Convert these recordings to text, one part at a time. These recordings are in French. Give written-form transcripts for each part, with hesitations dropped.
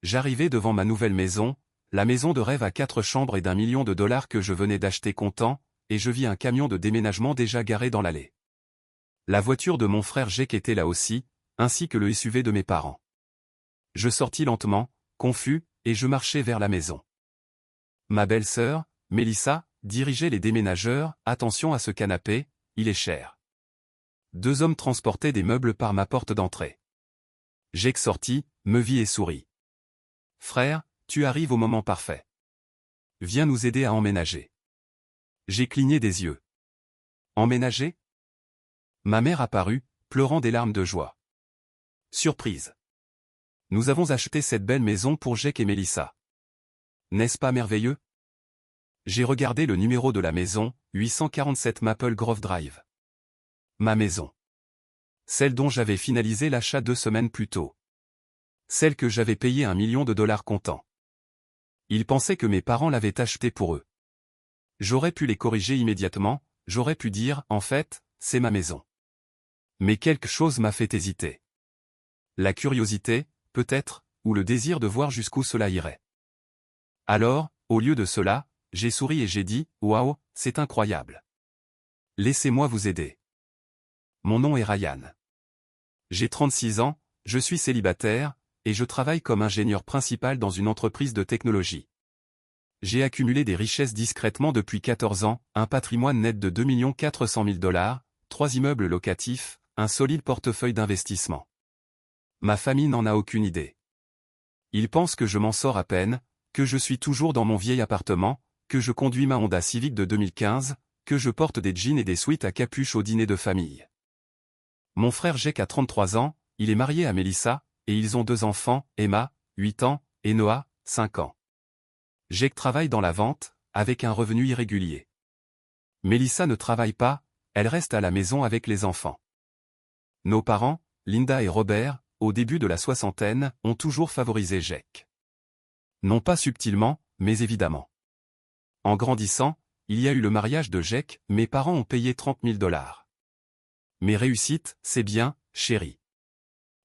J'arrivais devant ma nouvelle maison, la maison de rêve à 4 chambres et d'1 million de dollars que je venais d'acheter content, et je vis un camion de déménagement déjà garé dans l'allée. La voiture de mon frère Jake était là aussi, ainsi que le SUV de mes parents. Je sortis lentement, confus, et je marchais vers la maison. Ma belle-sœur, Mélissa, dirigeait les déménageurs. Attention à ce canapé, il est cher. 2 hommes transportaient des meubles par ma porte d'entrée. Jake sortit, me vit et sourit. Frère, tu arrives au moment parfait. Viens nous aider à emménager. J'ai cligné des yeux. Emménager? Ma mère apparut, pleurant des larmes de joie. Surprise. Nous avons acheté cette belle maison pour Jake et Mélissa. N'est-ce pas merveilleux? J'ai regardé le numéro de la maison, 847 Maple Grove Drive. Ma maison. Celle dont j'avais finalisé l'achat 2 semaines plus tôt. Celle que j'avais payée 1 million de dollars comptant. Ils pensaient que mes parents l'avaient achetée pour eux. J'aurais pu les corriger immédiatement, j'aurais pu dire, en fait, c'est ma maison. Mais quelque chose m'a fait hésiter. La curiosité, peut-être, ou le désir de voir jusqu'où cela irait. Alors, au lieu de cela, j'ai souri et j'ai dit, waouh, c'est incroyable. Laissez-moi vous aider. Mon nom est Ryan. J'ai 36 ans, je suis célibataire, et je travaille comme ingénieur principal dans une entreprise de technologie. J'ai accumulé des richesses discrètement depuis 14 ans, un patrimoine net de 2 400 000 $, 3 immeubles locatifs, un solide portefeuille d'investissement. Ma famille n'en a aucune idée. Ils pensent que je m'en sors à peine, que je suis toujours dans mon vieil appartement, que je conduis ma Honda Civic de 2015, que je porte des jeans et des sweats à capuche au dîner de famille. Mon frère Jake a 33 ans, il est marié à Mélissa, et ils ont 2 enfants, Emma, 8 ans, et Noah, 5 ans. Jake travaille dans la vente, avec un revenu irrégulier. Mélissa ne travaille pas, elle reste à la maison avec les enfants. Nos parents, Linda et Robert, au début de la soixantaine, ont toujours favorisé Jake. Non pas subtilement, mais évidemment. En grandissant, il y a eu le mariage de Jake, mes parents ont payé 30 000 $. Mes réussites, c'est bien, chérie.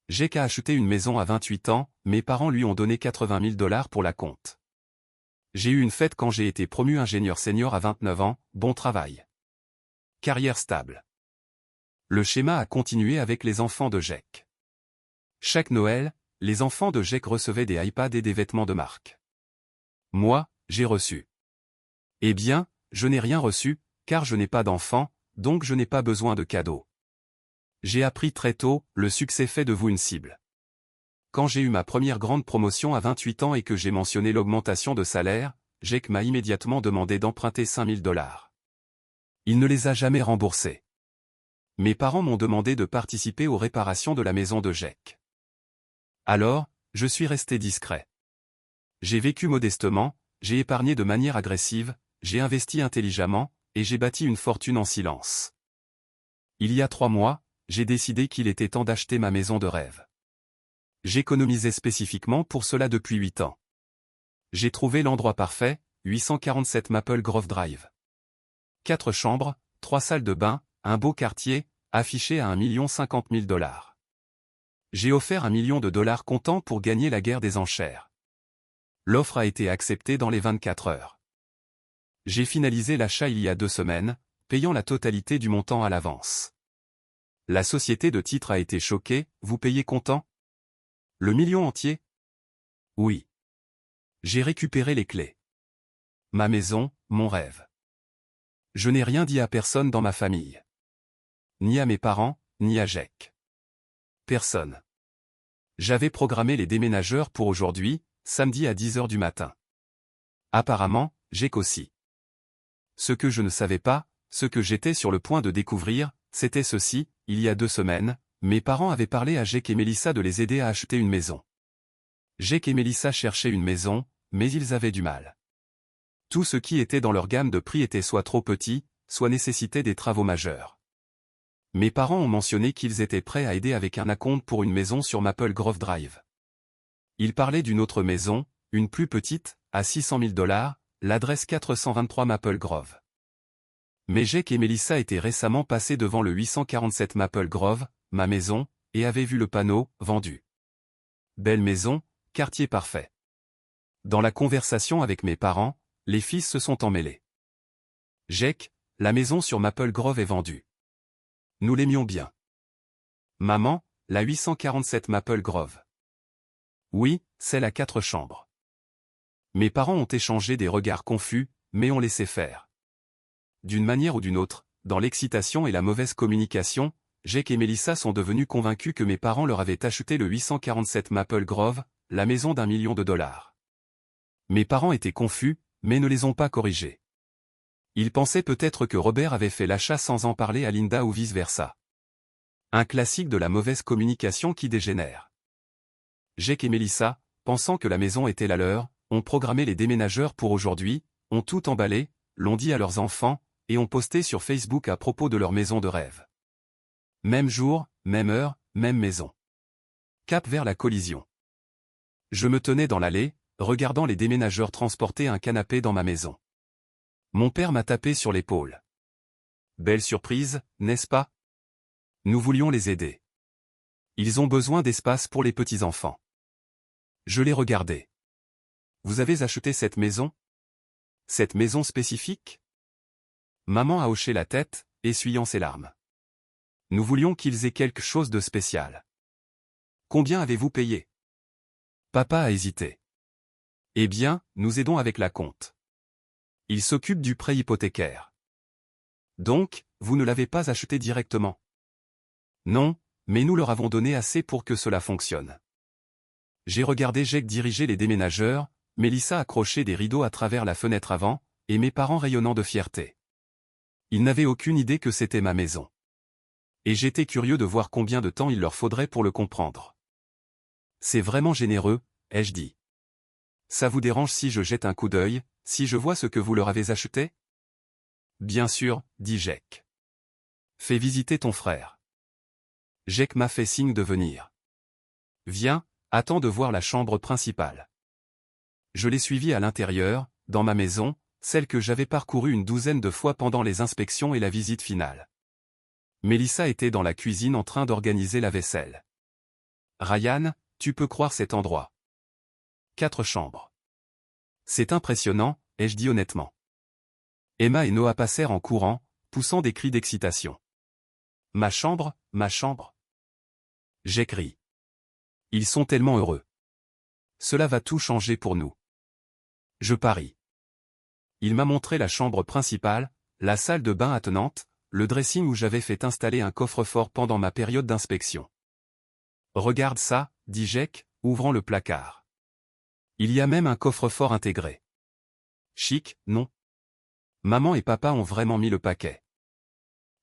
Jake a acheté une maison à 28 ans, mes parents lui ont donné 80 000 $ pour la compte. J'ai eu une fête quand j'ai été promu ingénieur senior à 29 ans, bon travail. Carrière stable. Le schéma a continué avec les enfants de Jake. Chaque Noël, les enfants de Jake recevaient des iPads et des vêtements de marque. Moi, j'ai reçu. Eh bien, je n'ai rien reçu, car je n'ai pas d'enfant, donc je n'ai pas besoin de cadeaux. J'ai appris très tôt, le succès fait de vous une cible. Quand j'ai eu ma première grande promotion à 28 ans et que j'ai mentionné l'augmentation de salaire, Jake m'a immédiatement demandé d'emprunter 5 000 $. Il ne les a jamais remboursés. Mes parents m'ont demandé de participer aux réparations de la maison de Jake. Alors, je suis resté discret. J'ai vécu modestement, j'ai épargné de manière agressive, j'ai investi intelligemment, et j'ai bâti une fortune en silence. Il y a 3 mois, j'ai décidé qu'il était temps d'acheter ma maison de rêve. J'économisais spécifiquement pour cela depuis 8 ans. J'ai trouvé l'endroit parfait, 847 Maple Grove Drive. 4 chambres, 3 salles de bain, un beau quartier, affiché à 1 50 000 $. J'ai offert 1 million de dollars comptant pour gagner la guerre des enchères. L'offre a été acceptée dans les 24 heures. J'ai finalisé l'achat il y a 2 semaines, payant la totalité du montant à l'avance. La société de titres a été choquée, vous payez comptant? Le million entier? Oui. J'ai récupéré les clés. Ma maison, mon rêve. Je n'ai rien dit à personne dans ma famille. Ni à mes parents, ni à Jake. Personne. J'avais programmé les déménageurs pour aujourd'hui, samedi à 10 h du matin. Apparemment, Jake aussi. Ce que je ne savais pas, ce que j'étais sur le point de découvrir, c'était ceci, il y a 2 semaines, mes parents avaient parlé à Jake et Mélissa de les aider à acheter une maison. Jake et Mélissa cherchaient une maison, mais ils avaient du mal. Tout ce qui était dans leur gamme de prix était soit trop petit, soit nécessitait des travaux majeurs. Mes parents ont mentionné qu'ils étaient prêts à aider avec un acompte pour une maison sur Maple Grove Drive. Ils parlaient d'une autre maison, une plus petite, à 600 000 $, l'adresse 423 Maple Grove. Mais Jake et Mélissa étaient récemment passés devant le 847 Maple Grove, ma maison, et avaient vu le panneau « Vendu ». Belle maison, quartier parfait. Dans la conversation avec mes parents, les fils se sont emmêlés. Jake, la maison sur Maple Grove est vendue. Nous l'aimions bien. Maman, la 847 Maple Grove. Oui, celle à 4 chambres. Mes parents ont échangé des regards confus, mais ont laissé faire. D'une manière ou d'une autre, dans l'excitation et la mauvaise communication, Jake et Melissa sont devenus convaincus que mes parents leur avaient acheté le 847 Maple Grove, la maison d'1 million de dollars. Mes parents étaient confus, mais ne les ont pas corrigés. Ils pensaient peut-être que Robert avait fait l'achat sans en parler à Linda ou vice-versa. Un classique de la mauvaise communication qui dégénère. Jake et Melissa, pensant que la maison était la leur, ont programmé les déménageurs pour aujourd'hui, ont tout emballé, l'ont dit à leurs enfants, et ont posté sur Facebook à propos de leur maison de rêve. Même jour, même heure, même maison. Cap vers la collision. Je me tenais dans l'allée, regardant les déménageurs transporter un canapé dans ma maison. Mon père m'a tapé sur l'épaule. Belle surprise, n'est-ce pas? Nous voulions les aider. Ils ont besoin d'espace pour les petits-enfants. Je les regardais. Vous avez acheté cette maison? Cette maison spécifique? Maman a hoché la tête, essuyant ses larmes. Nous voulions qu'ils aient quelque chose de spécial. Combien avez-vous payé? Papa a hésité. Eh bien, nous aidons avec la compte. Il s'occupe du prêt hypothécaire. Donc, vous ne l'avez pas acheté directement? Non, mais nous leur avons donné assez pour que cela fonctionne. J'ai regardé Jake diriger les déménageurs, Melissa accrocher des rideaux à travers la fenêtre avant, et mes parents rayonnant de fierté. Ils n'avaient aucune idée que c'était ma maison. Et j'étais curieux de voir combien de temps il leur faudrait pour le comprendre. C'est vraiment généreux, ai-je dit. Ça vous dérange si je jette un coup d'œil, si je vois ce que vous leur avez acheté? Bien sûr, dit Jake. Fais visiter ton frère. Jake m'a fait signe de venir. Viens, attends de voir la chambre principale. Je l'ai suivi à l'intérieur, dans ma maison, celle que j'avais parcourue une douzaine de fois pendant les inspections et la visite finale. Melissa était dans la cuisine en train d'organiser la vaisselle. Ryan, tu peux croire cet endroit. 4 chambres. C'est impressionnant, ai-je dit honnêtement. Emma et Noah passèrent en courant, poussant des cris d'excitation. Ma chambre, ma chambre. J'ai crié. Ils sont tellement heureux. Cela va tout changer pour nous. Je parie. Il m'a montré la chambre principale, la salle de bain attenante, le dressing où j'avais fait installer un coffre-fort pendant ma période d'inspection. Regarde ça, dit Jake, ouvrant le placard. Il y a même un coffre-fort intégré. Chic, non? Maman et papa ont vraiment mis le paquet.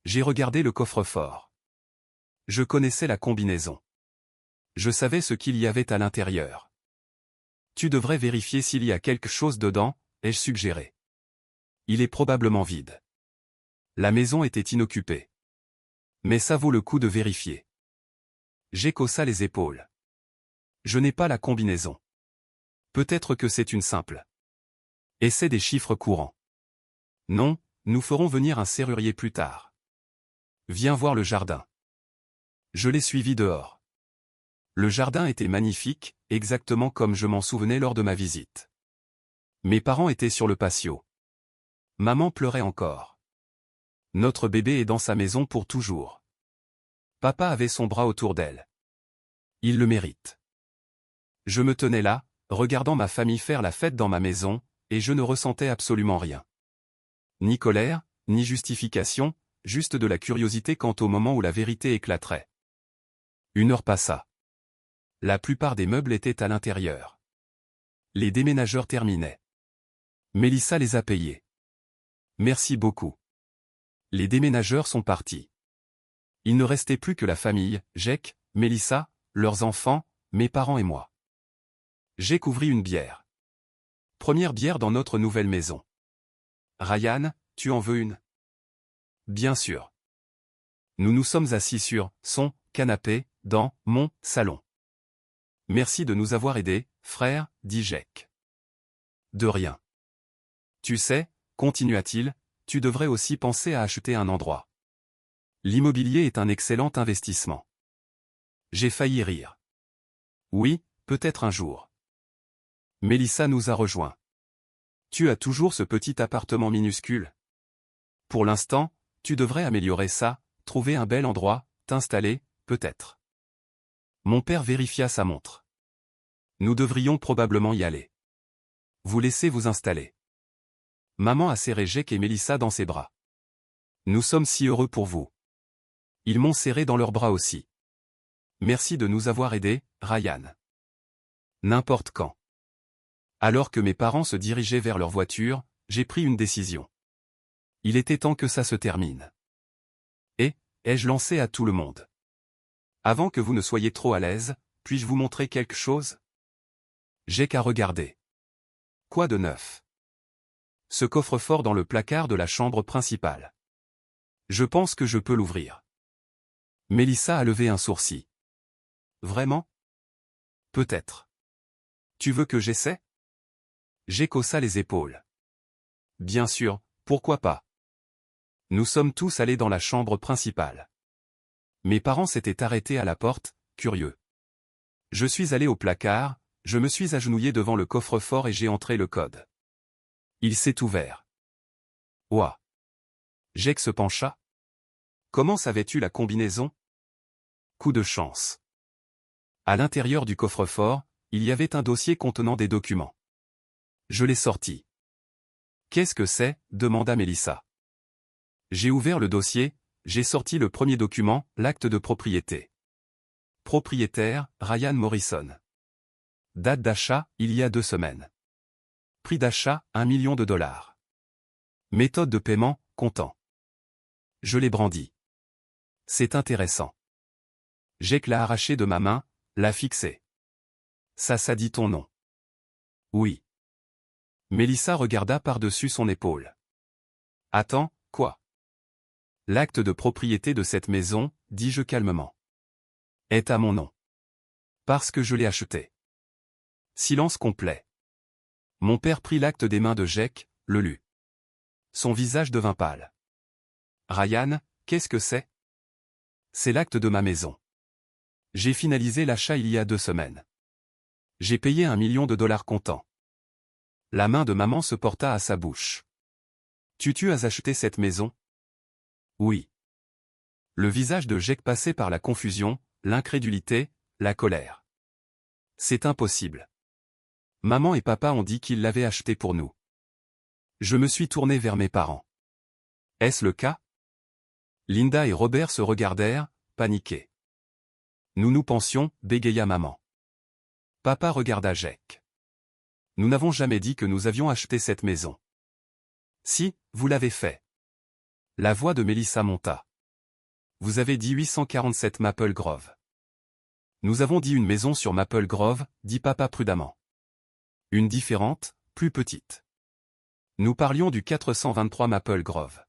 J'ai regardé le coffre-fort. Je connaissais la combinaison. Je savais ce qu'il y avait à l'intérieur. Tu devrais vérifier s'il y a quelque chose dedans, ai-je suggéré. Il est probablement vide. La maison était inoccupée. Mais ça vaut le coup de vérifier. J'écossa les épaules. Je n'ai pas la combinaison. Peut-être que c'est une simple. Et c'est des chiffres courants. Non, nous ferons venir un serrurier plus tard. Viens voir le jardin. Je l'ai suivi dehors. Le jardin était magnifique, exactement comme je m'en souvenais lors de ma visite. Mes parents étaient sur le patio. Maman pleurait encore. Notre bébé est dans sa maison pour toujours. Papa avait son bras autour d'elle. Il le mérite. Je me tenais là, regardant ma famille faire la fête dans ma maison, et je ne ressentais absolument rien. Ni colère, ni justification, juste de la curiosité quant au moment où la vérité éclaterait. 1 heure passa. La plupart des meubles étaient à l'intérieur. Les déménageurs terminaient. Melissa les a payés. Merci beaucoup. Les déménageurs sont partis. Il ne restait plus que la famille, Jake, Melissa, leurs enfants, mes parents et moi. Jake ouvrit une bière. Première bière dans notre nouvelle maison. Ryan, tu en veux une? Bien sûr. Nous nous sommes assis sur son canapé, dans mon salon. Merci de nous avoir aidés, frère, dit Jake. De rien. Tu sais, continua-t-il, tu devrais aussi penser à acheter un endroit. L'immobilier est un excellent investissement. J'ai failli rire. Oui, peut-être un jour. Mélissa nous a rejoints. Tu as toujours ce petit appartement minuscule. Pour l'instant, tu devrais améliorer ça, trouver un bel endroit, t'installer, peut-être. Mon père vérifia sa montre. Nous devrions probablement y aller. Vous laissez vous installer. Maman a serré Jake et Mélissa dans ses bras. Nous sommes si heureux pour vous. Ils m'ont serré dans leurs bras aussi. Merci de nous avoir aidés, Ryan. N'importe quand. Alors que mes parents se dirigeaient vers leur voiture, j'ai pris une décision. Il était temps que ça se termine. Et, ai-je lancé à tout le monde. Avant que vous ne soyez trop à l'aise, puis-je vous montrer quelque chose? J'ai qu'à regarder. Quoi de neuf? Ce coffre-fort dans le placard de la chambre principale. Je pense que je peux l'ouvrir. Mélissa a levé un sourcil. Vraiment? Peut-être. Tu veux que j'essaie? J'ai haussa les épaules. Bien sûr, pourquoi pas? Nous sommes tous allés dans la chambre principale. Mes parents s'étaient arrêtés à la porte, curieux. Je suis allé au placard, je me suis agenouillé devant le coffre-fort et j'ai entré le code. Il s'est ouvert. Ouah! Jake se pencha. Comment savais-tu la combinaison? Coup de chance. À l'intérieur du coffre-fort, il y avait un dossier contenant des documents. Je l'ai sorti. Qu'est-ce que c'est? Demanda Mélissa. J'ai ouvert le dossier, j'ai sorti le premier document, l'acte de propriété. Propriétaire, Ryan Morrison. Date d'achat, il y a 2 semaines. Prix d'achat, $1 million. Méthode de paiement, comptant. Je l'ai brandi. C'est intéressant. Jake l'a arraché de ma main, l'a fixé. Ça dit ton nom. Oui. Mélissa regarda par-dessus son épaule. Attends, quoi? L'acte de propriété de cette maison, dis-je calmement, est à mon nom. Parce que je l'ai acheté. Silence complet. Mon père prit l'acte des mains de Jake, le lut. Son visage devint pâle. Ryan, qu'est-ce que c'est? C'est l'acte de ma maison. J'ai finalisé l'achat il y a 2 semaines. J'ai payé $1 million comptant. La main de maman se porta à sa bouche. Tu as acheté cette maison? Oui. Le visage de Jake passait par la confusion, l'incrédulité, la colère. C'est impossible. Maman et papa ont dit qu'ils l'avaient acheté pour nous. Je me suis tourné vers mes parents. Est-ce le cas? Linda et Robert se regardèrent, paniqués. Nous pensions, bégaya maman. Papa regarda Jake. Nous n'avons jamais dit que nous avions acheté cette maison. Si, vous l'avez fait. La voix de Mélissa monta. Vous avez dit 847 Maple Grove. Nous avons dit une maison sur Maple Grove, dit papa prudemment. Une différente, plus petite. Nous parlions du 423 Maple Grove.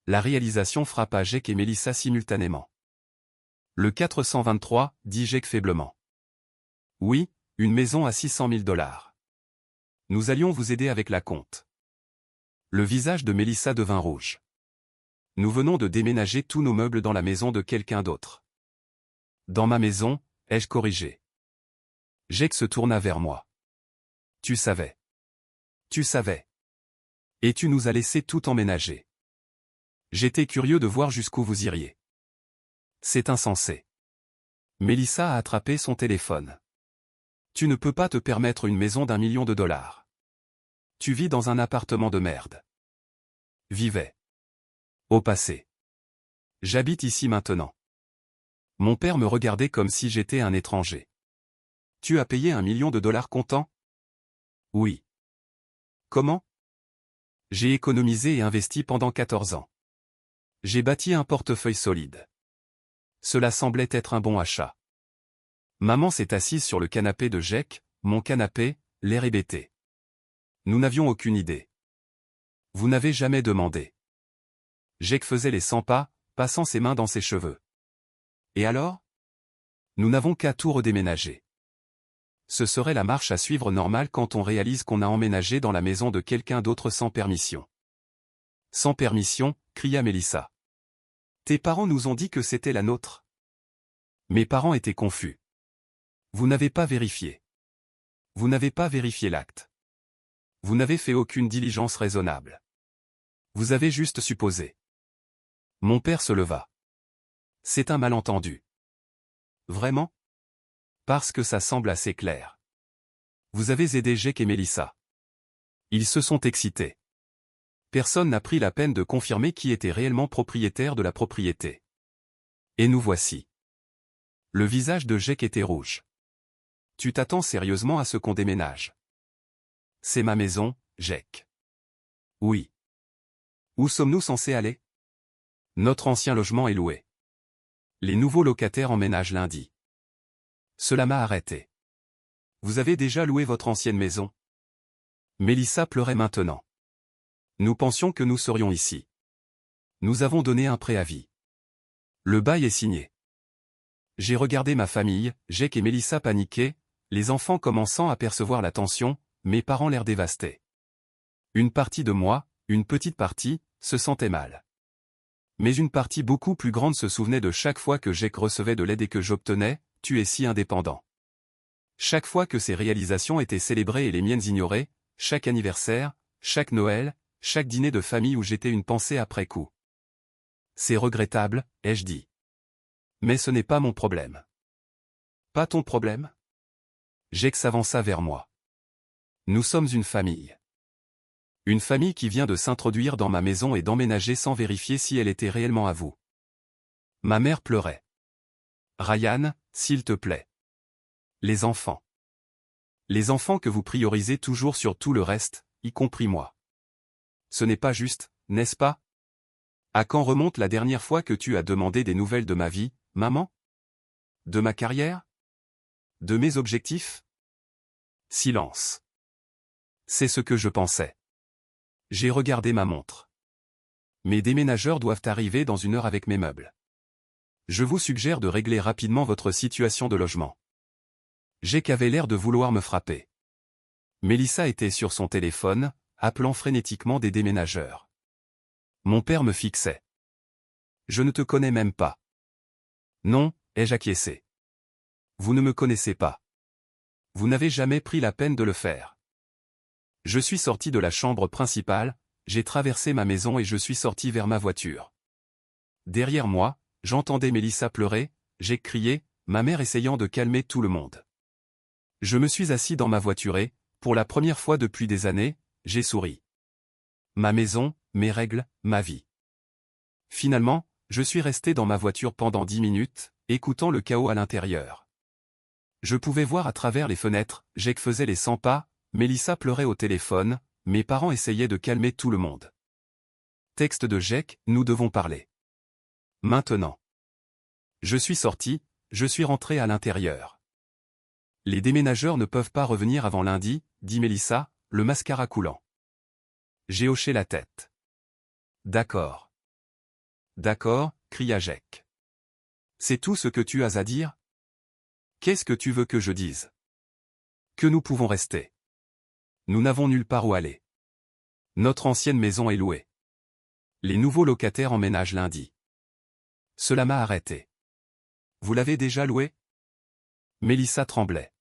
La réalisation frappa Jake et Mélissa simultanément. Le 423, dit Jake faiblement. Oui, une maison à $600 000. Nous allions vous aider avec la compte. Le visage de Mélissa devint rouge. Nous venons de déménager tous nos meubles dans la maison de quelqu'un d'autre. Dans ma maison, ai-je corrigé. Jake se tourna vers moi. Tu savais. Tu savais. Et tu nous as laissé tout emménager. J'étais curieux de voir jusqu'où vous iriez. C'est insensé. Mélissa a attrapé son téléphone. Tu ne peux pas te permettre une maison d'1 million. Tu vis dans un appartement de merde. Vivais. Au passé. J'habite ici maintenant. Mon père me regardait comme si j'étais un étranger. Tu as payé $1 million comptant? Oui. Comment? J'ai économisé et investi pendant 14 ans. J'ai bâti un portefeuille solide. Cela semblait être un bon achat. Maman s'est assise sur le canapé de Jake, mon canapé, l'air hébété. Nous n'avions aucune idée. Vous n'avez jamais demandé. Jake faisait les 100 pas, passant ses mains dans ses cheveux. Et alors? Nous n'avons qu'à tout redéménager. Ce serait la marche à suivre normale quand on réalise qu'on a emménagé dans la maison de quelqu'un d'autre sans permission. Sans permission, cria Mélissa. Tes parents nous ont dit que c'était la nôtre. Mes parents étaient confus. Vous n'avez pas vérifié. Vous n'avez pas vérifié l'acte. Vous n'avez fait aucune diligence raisonnable. Vous avez juste supposé. Mon père se leva. C'est un malentendu. Vraiment? Parce que ça semble assez clair. Vous avez aidé Jake et Melissa. Ils se sont excités. Personne n'a pris la peine de confirmer qui était réellement propriétaire de la propriété. Et nous voici. Le visage de Jake était rouge. Tu t'attends sérieusement à ce qu'on déménage? C'est ma maison, Jake. Oui. Où sommes-nous censés aller? Notre ancien logement est loué. Les nouveaux locataires emménagent lundi. Cela m'a arrêté. Vous avez déjà loué votre ancienne maison? Melissa pleurait maintenant. Nous pensions que nous serions ici. Nous avons donné un préavis. Le bail est signé. J'ai regardé ma famille, Jake et Melissa paniqués, les enfants commençant à percevoir la tension, mes parents l'air dévastés. Une partie de moi, une petite partie, se sentait mal. Mais une partie beaucoup plus grande se souvenait de chaque fois que Jake recevait de l'aide et que j'obtenais, tu es si indépendant. Chaque fois que ces réalisations étaient célébrées et les miennes ignorées, chaque anniversaire, chaque Noël, chaque dîner de famille où j'étais une pensée après coup. C'est regrettable, ai-je dit. Mais ce n'est pas mon problème. Pas ton problème? Jake s'avança vers moi. Nous sommes une famille. Une famille qui vient de s'introduire dans ma maison et d'emménager sans vérifier si elle était réellement à vous. Ma mère pleurait. Ryan, s'il te plaît. Les enfants. Les enfants que vous priorisez toujours sur tout le reste, y compris moi. Ce n'est pas juste, n'est-ce pas? À quand remonte la dernière fois que tu as demandé des nouvelles de ma vie, maman? De ma carrière? De mes objectifs? Silence. C'est ce que je pensais. J'ai regardé ma montre. Mes déménageurs doivent arriver dans 1 heure avec mes meubles. Je vous suggère de régler rapidement votre situation de logement. Jake avait l'air de vouloir me frapper. Melissa était sur son téléphone, appelant frénétiquement des déménageurs. Mon père me fixait. Je ne te connais même pas. Non, ai-je acquiescé. Vous ne me connaissez pas. Vous n'avez jamais pris la peine de le faire. Je suis sorti de la chambre principale, j'ai traversé ma maison et je suis sorti vers ma voiture. Derrière moi, j'entendais Melissa pleurer, j'ai crié, ma mère essayant de calmer tout le monde. Je me suis assis dans ma voiture et, pour la première fois depuis des années, j'ai souri. Ma maison, mes règles, ma vie. Finalement, je suis resté dans ma voiture pendant 10 minutes, écoutant le chaos à l'intérieur. Je pouvais voir à travers les fenêtres, Jake faisait les 100 pas, Melissa pleurait au téléphone, mes parents essayaient de calmer tout le monde. Texte de Jake, nous devons parler. Maintenant. Je suis sorti, je suis rentré à l'intérieur. Les déménageurs ne peuvent pas revenir avant lundi, dit Melissa, le mascara coulant. J'ai hoché la tête. D'accord. D'accord, cria Jake. C'est tout ce que tu as à dire? Qu'est-ce que tu veux que je dise? Que nous pouvons rester. Nous n'avons nulle part où aller. Notre ancienne maison est louée. Les nouveaux locataires emménagent lundi. Cela m'a arrêté. Vous l'avez déjà loué? Melissa tremblait.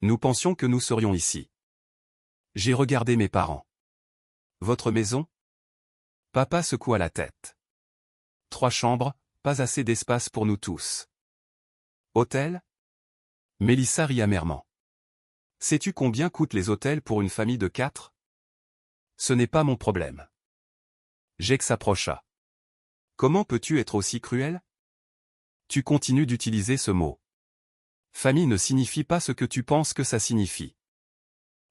Nous pensions que nous serions ici. J'ai regardé mes parents. Votre maison? Papa secoua la tête. 3 chambres, pas assez d'espace pour nous tous. Hôtel? Melissa rit amèrement. Sais-tu combien coûtent les hôtels pour une famille de 4? Ce n'est pas mon problème. Jake s'approcha. Comment peux-tu être aussi cruel? Tu continues d'utiliser ce mot. Famille ne signifie pas ce que tu penses que ça signifie.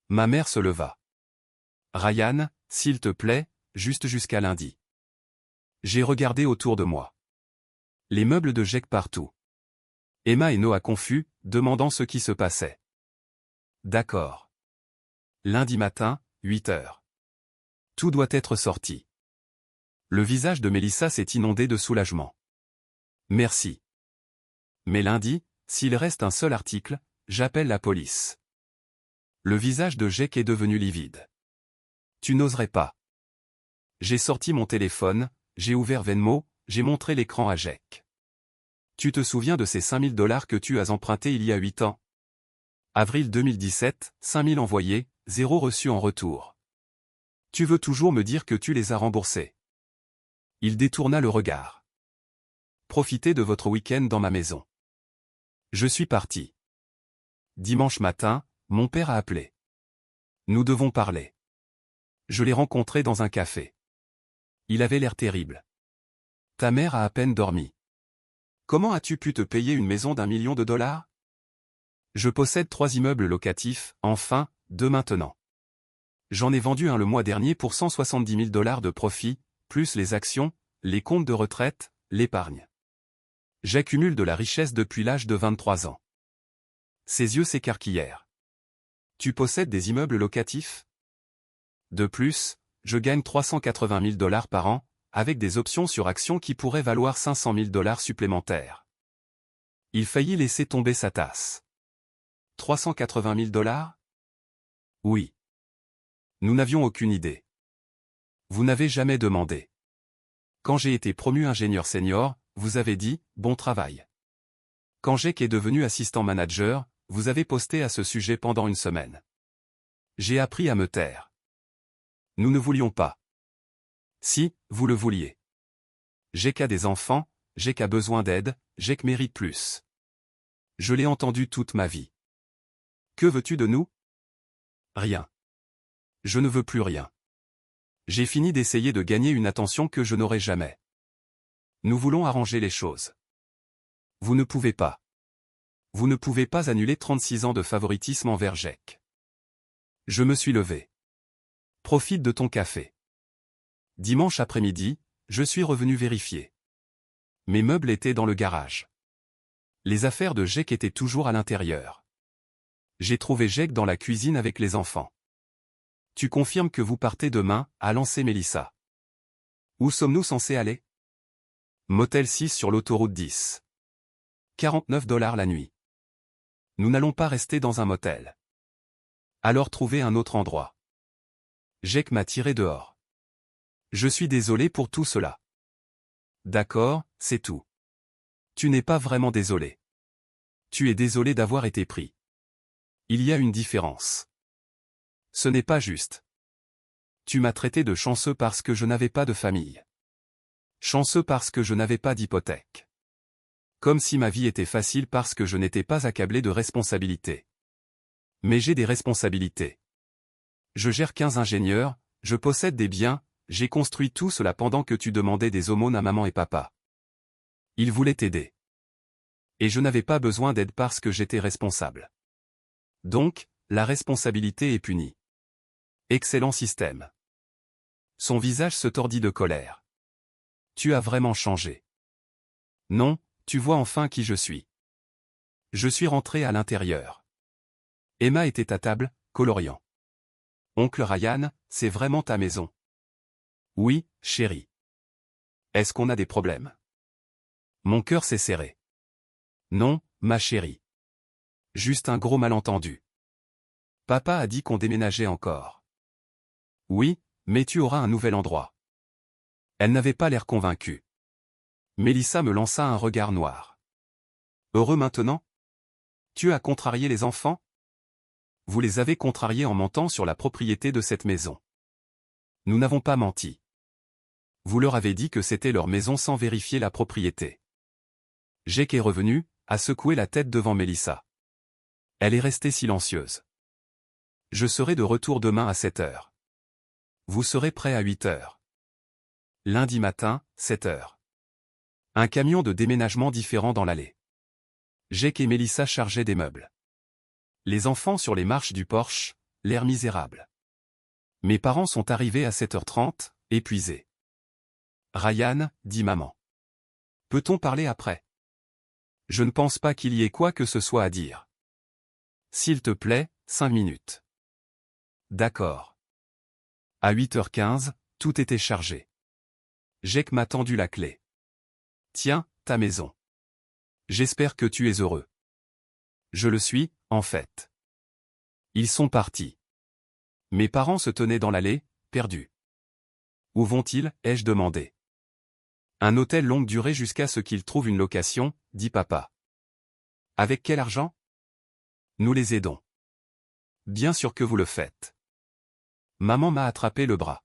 Ma mère se leva. Ryan, s'il te plaît, juste jusqu'à lundi. J'ai regardé autour de moi. Les meubles de Jake partout. Emma et Noah confus, demandant ce qui se passait. D'accord. Lundi matin, 8 heures. Tout doit être sorti. Le visage de Melissa s'est inondé de soulagement. Merci. Mais lundi, s'il reste un seul article, j'appelle la police. Le visage de Jake est devenu livide. Tu n'oserais pas. J'ai sorti mon téléphone, j'ai ouvert Venmo, j'ai montré l'écran à Jake. Tu te souviens de ces $5 000 que tu as empruntés il y a 8 ans? Avril 2017, 5000 envoyés, 0 reçu en retour. Tu veux toujours me dire que tu les as remboursés. Il détourna le regard. Profitez de votre week-end dans ma maison. Je suis parti. Dimanche matin, mon père a appelé. Nous devons parler. Je l'ai rencontré dans un café. Il avait l'air terrible. Ta mère a à peine dormi. Comment as-tu pu te payer une maison d'1 million de dollars? Je possède 3 immeubles locatifs, enfin, 2 maintenant. J'en ai vendu un le mois dernier pour 170 000 dollars de profit, plus les actions, les comptes de retraite, l'épargne. J'accumule de la richesse depuis l'âge de 23 ans. Ses yeux s'écarquillèrent. Tu possèdes des immeubles locatifs? De plus, je gagne 380 000 dollars par an, avec des options sur actions qui pourraient valoir 500 000 dollars supplémentaires. Il faillit laisser tomber sa tasse. 380 000 dollars? Oui. Nous n'avions aucune idée. Vous n'avez jamais demandé. Quand j'ai été promu ingénieur senior, vous avez dit « bon travail ». Quand Jake est devenu assistant manager, vous avez posté à ce sujet pendant une semaine. J'ai appris à me taire. Nous ne voulions pas. Si, vous le vouliez. Jake a des enfants, Jake a besoin d'aide, Jake mérite plus. Je l'ai entendu toute ma vie. Que veux-tu de nous? Rien. Je ne veux plus rien. J'ai fini d'essayer de gagner une attention que je n'aurai jamais. Nous voulons arranger les choses. Vous ne pouvez pas. Vous ne pouvez pas annuler 36 ans de favoritisme envers Jake. Je me suis levé. Profite de ton café. Dimanche après-midi, je suis revenu vérifier. Mes meubles étaient dans le garage. Les affaires de Jake étaient toujours à l'intérieur. J'ai trouvé Jake dans la cuisine avec les enfants. Tu confirmes que vous partez demain, a lancé Mélissa. Où sommes-nous censés aller? Motel 6 sur l'autoroute 10. 49 dollars la nuit. Nous n'allons pas rester dans un motel. Alors trouvez un autre endroit. Jake m'a tiré dehors. Je suis désolé pour tout cela. D'accord, c'est tout. Tu n'es pas vraiment désolé. Tu es désolé d'avoir été pris. Il y a une différence. Ce n'est pas juste. Tu m'as traité de chanceux parce que je n'avais pas de famille. Chanceux parce que je n'avais pas d'hypothèque. Comme si ma vie était facile parce que je n'étais pas accablé de responsabilités. Mais j'ai des responsabilités. Je gère 15 ingénieurs, je possède des biens, j'ai construit tout cela pendant que tu demandais des aumônes à maman et papa. Ils voulaient t'aider. Et je n'avais pas besoin d'aide parce que j'étais responsable. Donc, la responsabilité est punie. Excellent système. Son visage se tordit de colère. Tu as vraiment changé. Non, tu vois enfin qui je suis. Je suis rentré à l'intérieur. Emma était à table, coloriant. Oncle Ryan, c'est vraiment ta maison. Oui, chérie. Est-ce qu'on a des problèmes? Mon cœur s'est serré. Non, ma chérie. Juste un gros malentendu. Papa a dit qu'on déménageait encore. Oui, mais tu auras un nouvel endroit. Elle n'avait pas l'air convaincue. Mélissa me lança un regard noir. Heureux maintenant? Tu as contrarié les enfants? Vous les avez contrariés en mentant sur la propriété de cette maison. Nous n'avons pas menti. Vous leur avez dit que c'était leur maison sans vérifier la propriété. Jake est revenu, a secoué la tête devant Mélissa. Elle est restée silencieuse. Je serai de retour demain à 7 heures. Vous serez prêt à 8 heures. Lundi matin, 7 heures. Un camion de déménagement différent dans l'allée. Jake et Mélissa chargeaient des meubles. Les enfants sur les marches du porche, l'air misérable. Mes parents sont arrivés à 7h30, épuisés. Ryan, dit maman. Peut-on parler après? Je ne pense pas qu'il y ait quoi que ce soit à dire. S'il te plaît, 5 minutes. D'accord. À 8h15, tout était chargé. Jake m'a tendu la clé. Tiens, ta maison. J'espère que tu es heureux. Je le suis, en fait. Ils sont partis. Mes parents se tenaient dans l'allée, perdus. Où vont-ils, ai-je demandé. Un hôtel longue durée jusqu'à ce qu'ils trouvent une location, dit papa. Avec quel argent? Nous les aidons. Bien sûr que vous le faites. Maman m'a attrapé le bras.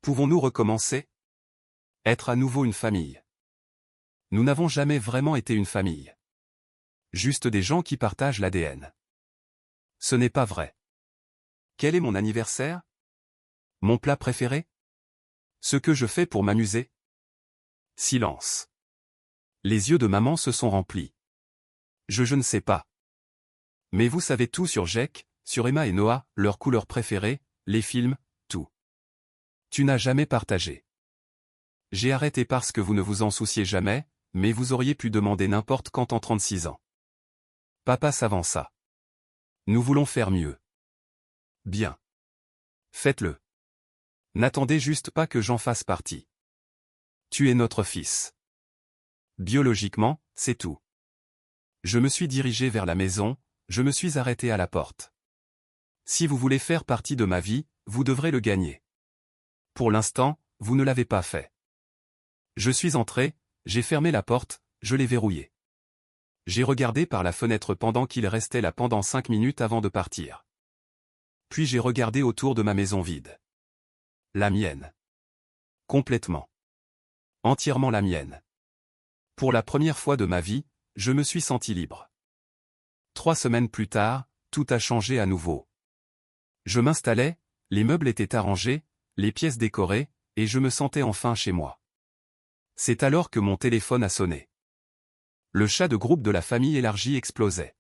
Pouvons-nous recommencer? Être à nouveau une famille. Nous n'avons jamais vraiment été une famille. Juste des gens qui partagent l'ADN. Ce n'est pas vrai. Quel est mon anniversaire? Mon plat préféré? Ce que je fais pour m'amuser? Silence. Les yeux de maman se sont remplis. Je ne sais pas. Mais vous savez tout sur Jake, sur Emma et Noah, leurs couleurs préférées, les films, tout. Tu n'as jamais partagé. J'ai arrêté parce que vous ne vous en souciez jamais, mais vous auriez pu demander n'importe quand en 36 ans. Papa s'avança. Nous voulons faire mieux. Bien. Faites-le. N'attendez juste pas que j'en fasse partie. Tu es notre fils. Biologiquement, c'est tout. Je me suis dirigé vers la maison, je me suis arrêté à la porte. Si vous voulez faire partie de ma vie, vous devrez le gagner. Pour l'instant, vous ne l'avez pas fait. Je suis entré, j'ai fermé la porte, je l'ai verrouillée. J'ai regardé par la fenêtre pendant qu'il restait là pendant 5 minutes avant de partir. Puis j'ai regardé autour de ma maison vide. La mienne. Complètement. Entièrement la mienne. Pour la première fois de ma vie, je me suis senti libre. 3 semaines plus tard, tout a changé à nouveau. Je m'installais, les meubles étaient arrangés, les pièces décorées, et je me sentais enfin chez moi. C'est alors que mon téléphone a sonné. Le chat de groupe de la famille élargie explosait.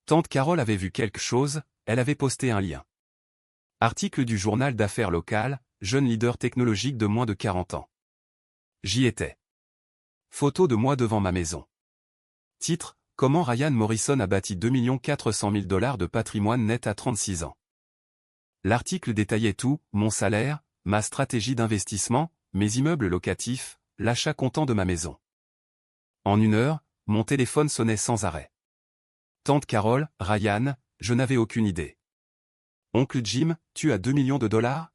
Tante Carole avait vu quelque chose, elle avait posté un lien. Article du journal d'affaires local, jeune leader technologique de moins de 40 ans. J'y étais. Photo de moi devant ma maison. Titre, comment Ryan Morrison a bâti 2 400 000 $ de patrimoine net à 36 ans. L'article détaillait tout, mon salaire, ma stratégie d'investissement, mes immeubles locatifs, l'achat comptant de ma maison. En 1 heure, mon téléphone sonnait sans arrêt. Tante Carole, Ryan, je n'avais aucune idée. Oncle Jim, tu as 2 millions de $?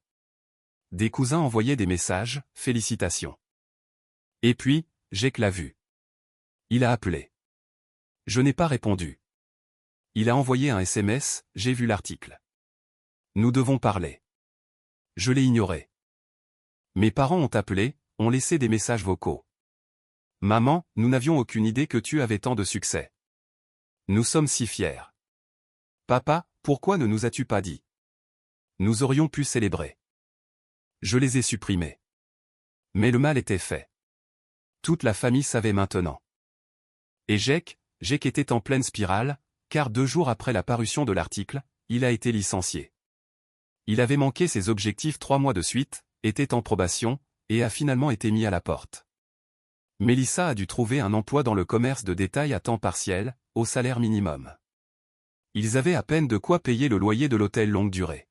Des cousins envoyaient des messages, félicitations. Et puis, Jake l'a vu. Il a appelé. Je n'ai pas répondu. Il a envoyé un SMS, j'ai vu l'article. Nous devons parler. Je l'ai ignoré. Mes parents ont appelé, ont laissé des messages vocaux. Maman, nous n'avions aucune idée que tu avais tant de succès. Nous sommes si fiers. Papa, pourquoi ne nous as-tu pas dit? Nous aurions pu célébrer. Je les ai supprimés. Mais le mal était fait. Toute la famille savait maintenant. Et Jake était en pleine spirale, car 2 jours après la parution de l'article, il a été licencié. Il avait manqué ses objectifs 3 mois de suite, était en probation, et a finalement été mis à la porte. Mélissa a dû trouver un emploi dans le commerce de détail à temps partiel, au salaire minimum. Ils avaient à peine de quoi payer le loyer de l'hôtel longue durée.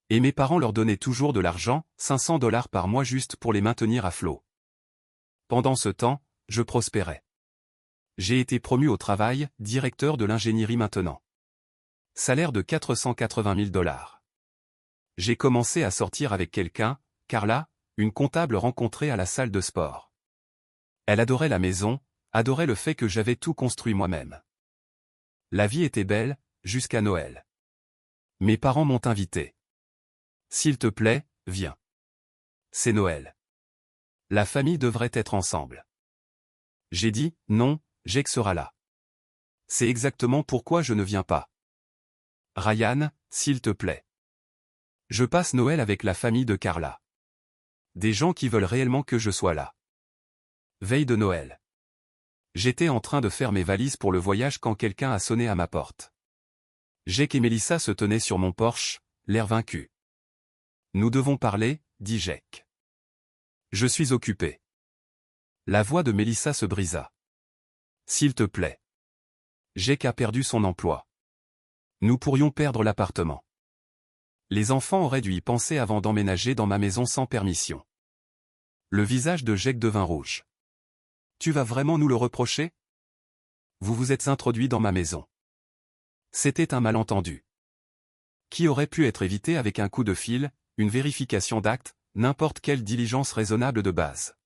Et mes parents leur donnaient toujours de l'argent, 500 $ par mois juste pour les maintenir à flot. Pendant ce temps, je prospérais. J'ai été promu au travail, directeur de l'ingénierie maintenant. Salaire de 480 000 $. J'ai commencé à sortir avec quelqu'un, Carla, une comptable rencontrée à la salle de sport. Elle adorait la maison, adorait le fait que j'avais tout construit moi-même. La vie était belle, jusqu'à Noël. Mes parents m'ont invité. S'il te plaît, viens. C'est Noël. La famille devrait être ensemble. J'ai dit, non, Jake sera là. C'est exactement pourquoi je ne viens pas. Ryan, s'il te plaît. Je passe Noël avec la famille de Carla. Des gens qui veulent réellement que je sois là. Veille de Noël. J'étais en train de faire mes valises pour le voyage quand quelqu'un a sonné à ma porte. Jake et Mélissa se tenaient sur mon porche, l'air vaincu. Nous devons parler, dit Jake. Je suis occupé. La voix de Mélissa se brisa. S'il te plaît. Jake a perdu son emploi. Nous pourrions perdre l'appartement. Les enfants auraient dû y penser avant d'emménager dans ma maison sans permission. Le visage de Jake devint rouge. Tu vas vraiment nous le reprocher? Vous vous êtes introduit dans ma maison. C'était un malentendu. Qui aurait pu être évité avec un coup de fil, une vérification d'acte, n'importe quelle diligence raisonnable de base.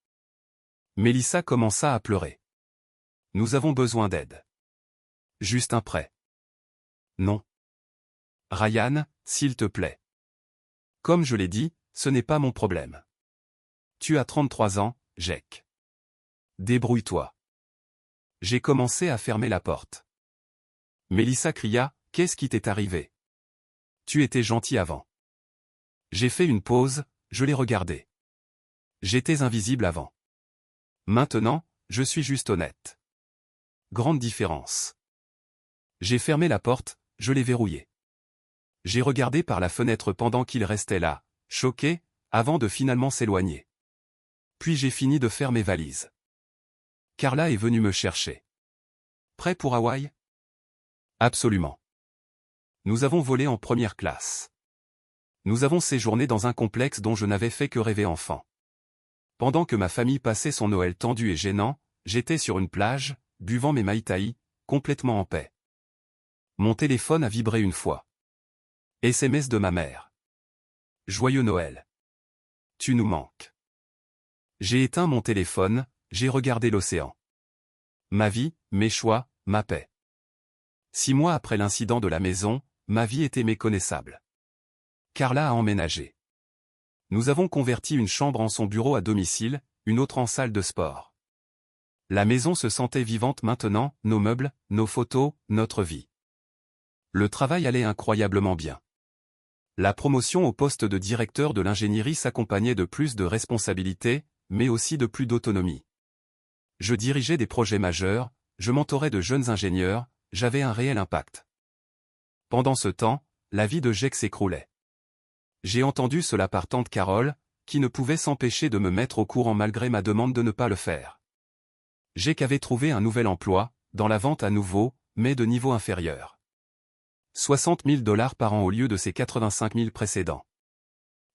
Mélissa commença à pleurer. Nous avons besoin d'aide. Juste un prêt. Non. Ryan, s'il te plaît. Comme je l'ai dit, ce n'est pas mon problème. Tu as 33 ans, Jake. Débrouille-toi. J'ai commencé à fermer la porte. Melissa cria, qu'est-ce qui t'est arrivé? Tu étais gentil avant. J'ai fait une pause, je l'ai regardé. J'étais invisible avant. Maintenant, je suis juste honnête. Grande différence. J'ai fermé la porte, je l'ai verrouillée. J'ai regardé par la fenêtre pendant qu'il restait là, choqué, avant de finalement s'éloigner. Puis j'ai fini de faire mes valises. Carla est venue me chercher. Prêt pour Hawaï? Absolument. Nous avons volé en première classe. Nous avons séjourné dans un complexe dont je n'avais fait que rêver enfant. Pendant que ma famille passait son Noël tendu et gênant, j'étais sur une plage, buvant mes maïtaï, complètement en paix. Mon téléphone a vibré une fois. SMS de ma mère. Joyeux Noël. Tu nous manques. J'ai éteint mon téléphone, j'ai regardé l'océan. Ma vie, mes choix, ma paix. 6 mois après l'incident de la maison, ma vie était méconnaissable. Carla a emménagé. Nous avons converti une chambre en son bureau à domicile, une autre en salle de sport. La maison se sentait vivante maintenant, nos meubles, nos photos, notre vie. Le travail allait incroyablement bien. La promotion au poste de directeur de l'ingénierie s'accompagnait de plus de responsabilités, mais aussi de plus d'autonomie. Je dirigeais des projets majeurs, je mentorais de jeunes ingénieurs, j'avais un réel impact. Pendant ce temps, la vie de Jake s'écroulait. J'ai entendu cela par tante Carole, qui ne pouvait s'empêcher de me mettre au courant malgré ma demande de ne pas le faire. Jake avait trouvé un nouvel emploi, dans la vente à nouveau, mais de niveau inférieur. 60 000 $ par an au lieu de ses 85 000 précédents.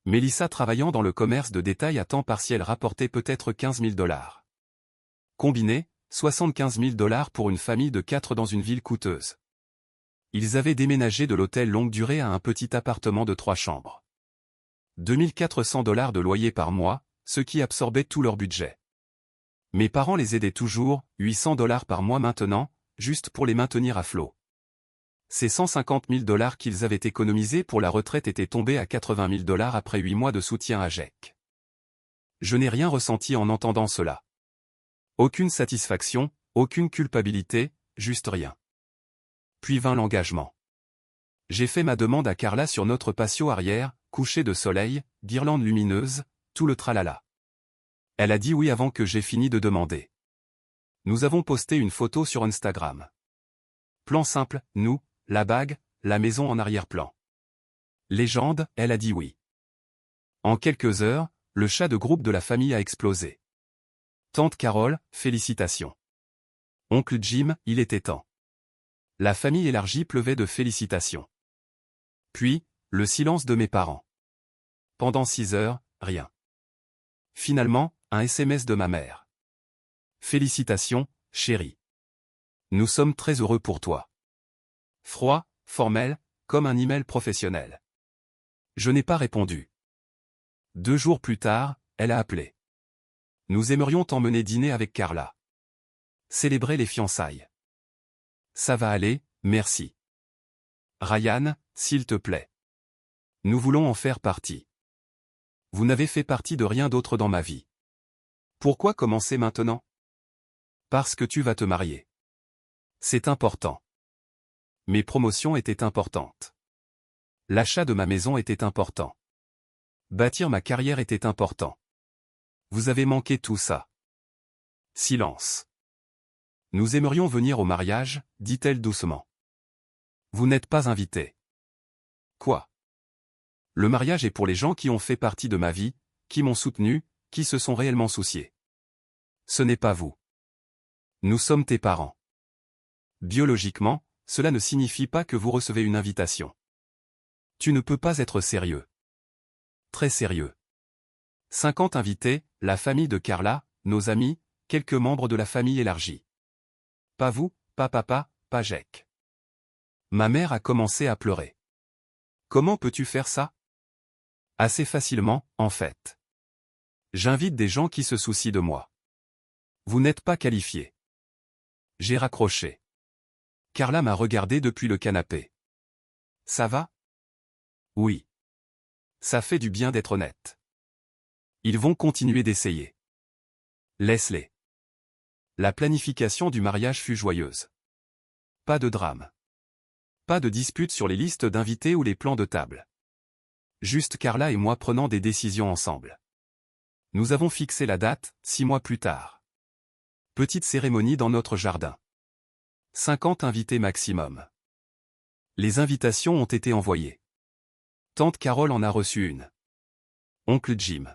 Melissa travaillant dans le commerce de détail à temps partiel rapportait peut-être 15 000 $. Combiné, 75 000 $ pour une famille de 4 dans une ville coûteuse. Ils avaient déménagé de l'hôtel longue durée à un petit appartement de 3 chambres. 2 400 $ de loyer par mois, ce qui absorbait tout leur budget. Mes parents les aidaient toujours, 800 $ par mois maintenant, juste pour les maintenir à flot. Ces 150 000 $ qu'ils avaient économisés pour la retraite étaient tombés à 80 000 $ après 8 mois de soutien à Jake. Je n'ai rien ressenti en entendant cela. Aucune satisfaction, aucune culpabilité, juste rien. Puis vint l'engagement. J'ai fait ma demande à Carla sur notre patio arrière, coucher de soleil, guirlande lumineuse, tout le tralala. Elle a dit oui avant que j'aie fini de demander. Nous avons posté une photo sur Instagram. Plan simple, nous, la bague, la maison en arrière-plan. Légende, elle a dit oui. En quelques heures, le chat de groupe de la famille a explosé. Tante Carole, félicitations. Oncle Jim, il était temps. La famille élargie pleuvait de félicitations. Puis, le silence de mes parents. Pendant 6 heures, rien. Finalement, un SMS de ma mère. Félicitations, chérie. Nous sommes très heureux pour toi. Froid, formel, comme un email professionnel. Je n'ai pas répondu. 2 jours plus tard, elle a appelé. Nous aimerions t'emmener dîner avec Carla. Célébrer les fiançailles. Ça va aller, merci. Ryan, s'il te plaît. Nous voulons en faire partie. Vous n'avez fait partie de rien d'autre dans ma vie. Pourquoi commencer maintenant? Parce que tu vas te marier. C'est important. Mes promotions étaient importantes. L'achat de ma maison était important. Bâtir ma carrière était important. Vous avez manqué tout ça. Silence. Nous aimerions venir au mariage, dit-elle doucement. Vous n'êtes pas invité. Quoi? Le mariage est pour les gens qui ont fait partie de ma vie, qui m'ont soutenu, qui se sont réellement souciés. Ce n'est pas vous. Nous sommes tes parents. Biologiquement, cela ne signifie pas que vous recevez une invitation. Tu ne peux pas être sérieux. Très sérieux. 50 invités, la famille de Carla, nos amis, quelques membres de la famille élargie. Pas vous, pas papa, pas Jake. Ma mère a commencé à pleurer. Comment peux-tu faire ça? Assez facilement, en fait. J'invite des gens qui se soucient de moi. Vous n'êtes pas qualifié. J'ai raccroché. Carla m'a regardé depuis le canapé. Ça va? Oui. Ça fait du bien d'être honnête. Ils vont continuer d'essayer. Laisse-les. La planification du mariage fut joyeuse. Pas de drame. Pas de dispute sur les listes d'invités ou les plans de table. Juste Carla et moi prenant des décisions ensemble. Nous avons fixé la date, 6 mois plus tard. Petite cérémonie dans notre jardin. 50 invités maximum. Les invitations ont été envoyées. Tante Carole en a reçu une. Oncle Jim.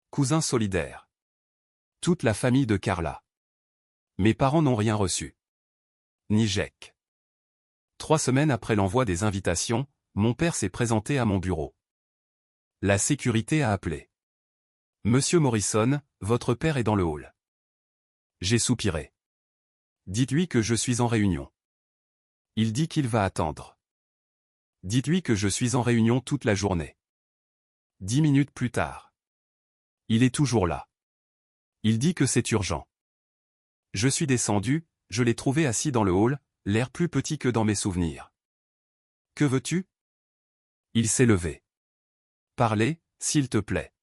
Cousin solidaire. Toute la famille de Carla. Mes parents n'ont rien reçu. Ni Jake. 3 semaines après l'envoi des invitations, mon père s'est présenté à mon bureau. La sécurité a appelé. Monsieur Morrison, votre père est dans le hall. J'ai soupiré. Dites-lui que je suis en réunion. Il dit qu'il va attendre. Dites-lui que je suis en réunion toute la journée. 10 minutes plus tard. Il est toujours là. Il dit que c'est urgent. Je suis descendu, je l'ai trouvé assis dans le hall, l'air plus petit que dans mes souvenirs. Que veux-tu? Il s'est levé. Parlez, s'il te plaît.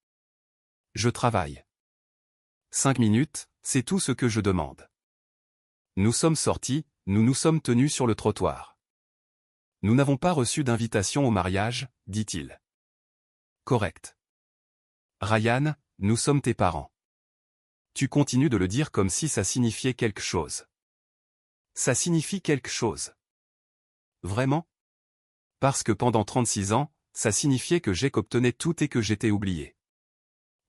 Je travaille. 5 minutes, c'est tout ce que je demande. Nous sommes sortis, nous nous sommes tenus sur le trottoir. Nous n'avons pas reçu d'invitation au mariage, dit-il. Correct. Ryan, nous sommes tes parents. Tu continues de le dire comme si ça signifiait quelque chose. Ça signifie quelque chose. Vraiment? Parce que pendant 36 ans, ça signifiait que Jake obtenait tout et que j'étais oublié.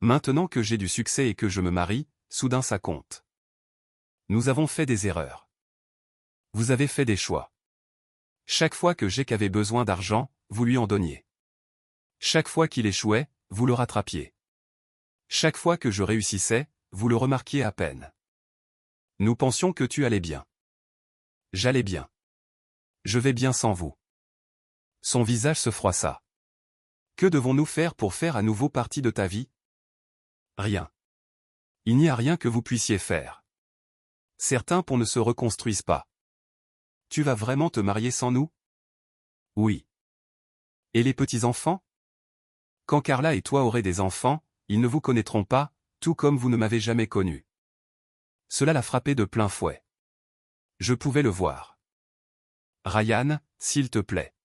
Maintenant que j'ai du succès et que je me marie, soudain ça compte. Nous avons fait des erreurs. Vous avez fait des choix. Chaque fois que Jake avait besoin d'argent, vous lui en donniez. Chaque fois qu'il échouait, vous le rattrapiez. Chaque fois que je réussissais, vous le remarquiez à peine. Nous pensions que tu allais bien. J'allais bien. Je vais bien sans vous. Son visage se froissa. Que devons-nous faire pour faire à nouveau partie de ta vie? Rien. Il n'y a rien que vous puissiez faire. Certains ponts ne se reconstruisent pas. Tu vas vraiment te marier sans nous? Oui. Et les petits-enfants? Quand Carla et toi aurez des enfants, ils ne vous connaîtront pas, tout comme vous ne m'avez jamais connu. Cela l'a frappé de plein fouet. Je pouvais le voir. Ryan, s'il te plaît.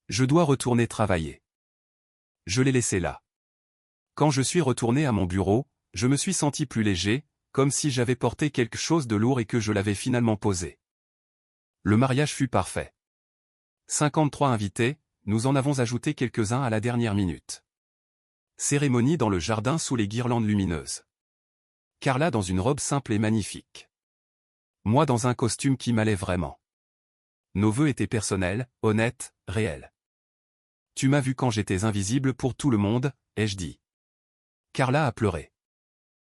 Je dois retourner travailler. Je l'ai laissé là. Quand je suis retourné à mon bureau, je me suis senti plus léger, comme si j'avais porté quelque chose de lourd et que je l'avais finalement posé. Le mariage fut parfait. 53 invités, nous en avons ajouté quelques-uns à la dernière minute. Cérémonie dans le jardin sous les guirlandes lumineuses. Carla dans une robe simple et magnifique. Moi dans un costume qui m'allait vraiment. Nos vœux étaient personnels, honnêtes, réels. Tu m'as vu quand j'étais invisible pour tout le monde, ai-je dit. Carla a pleuré.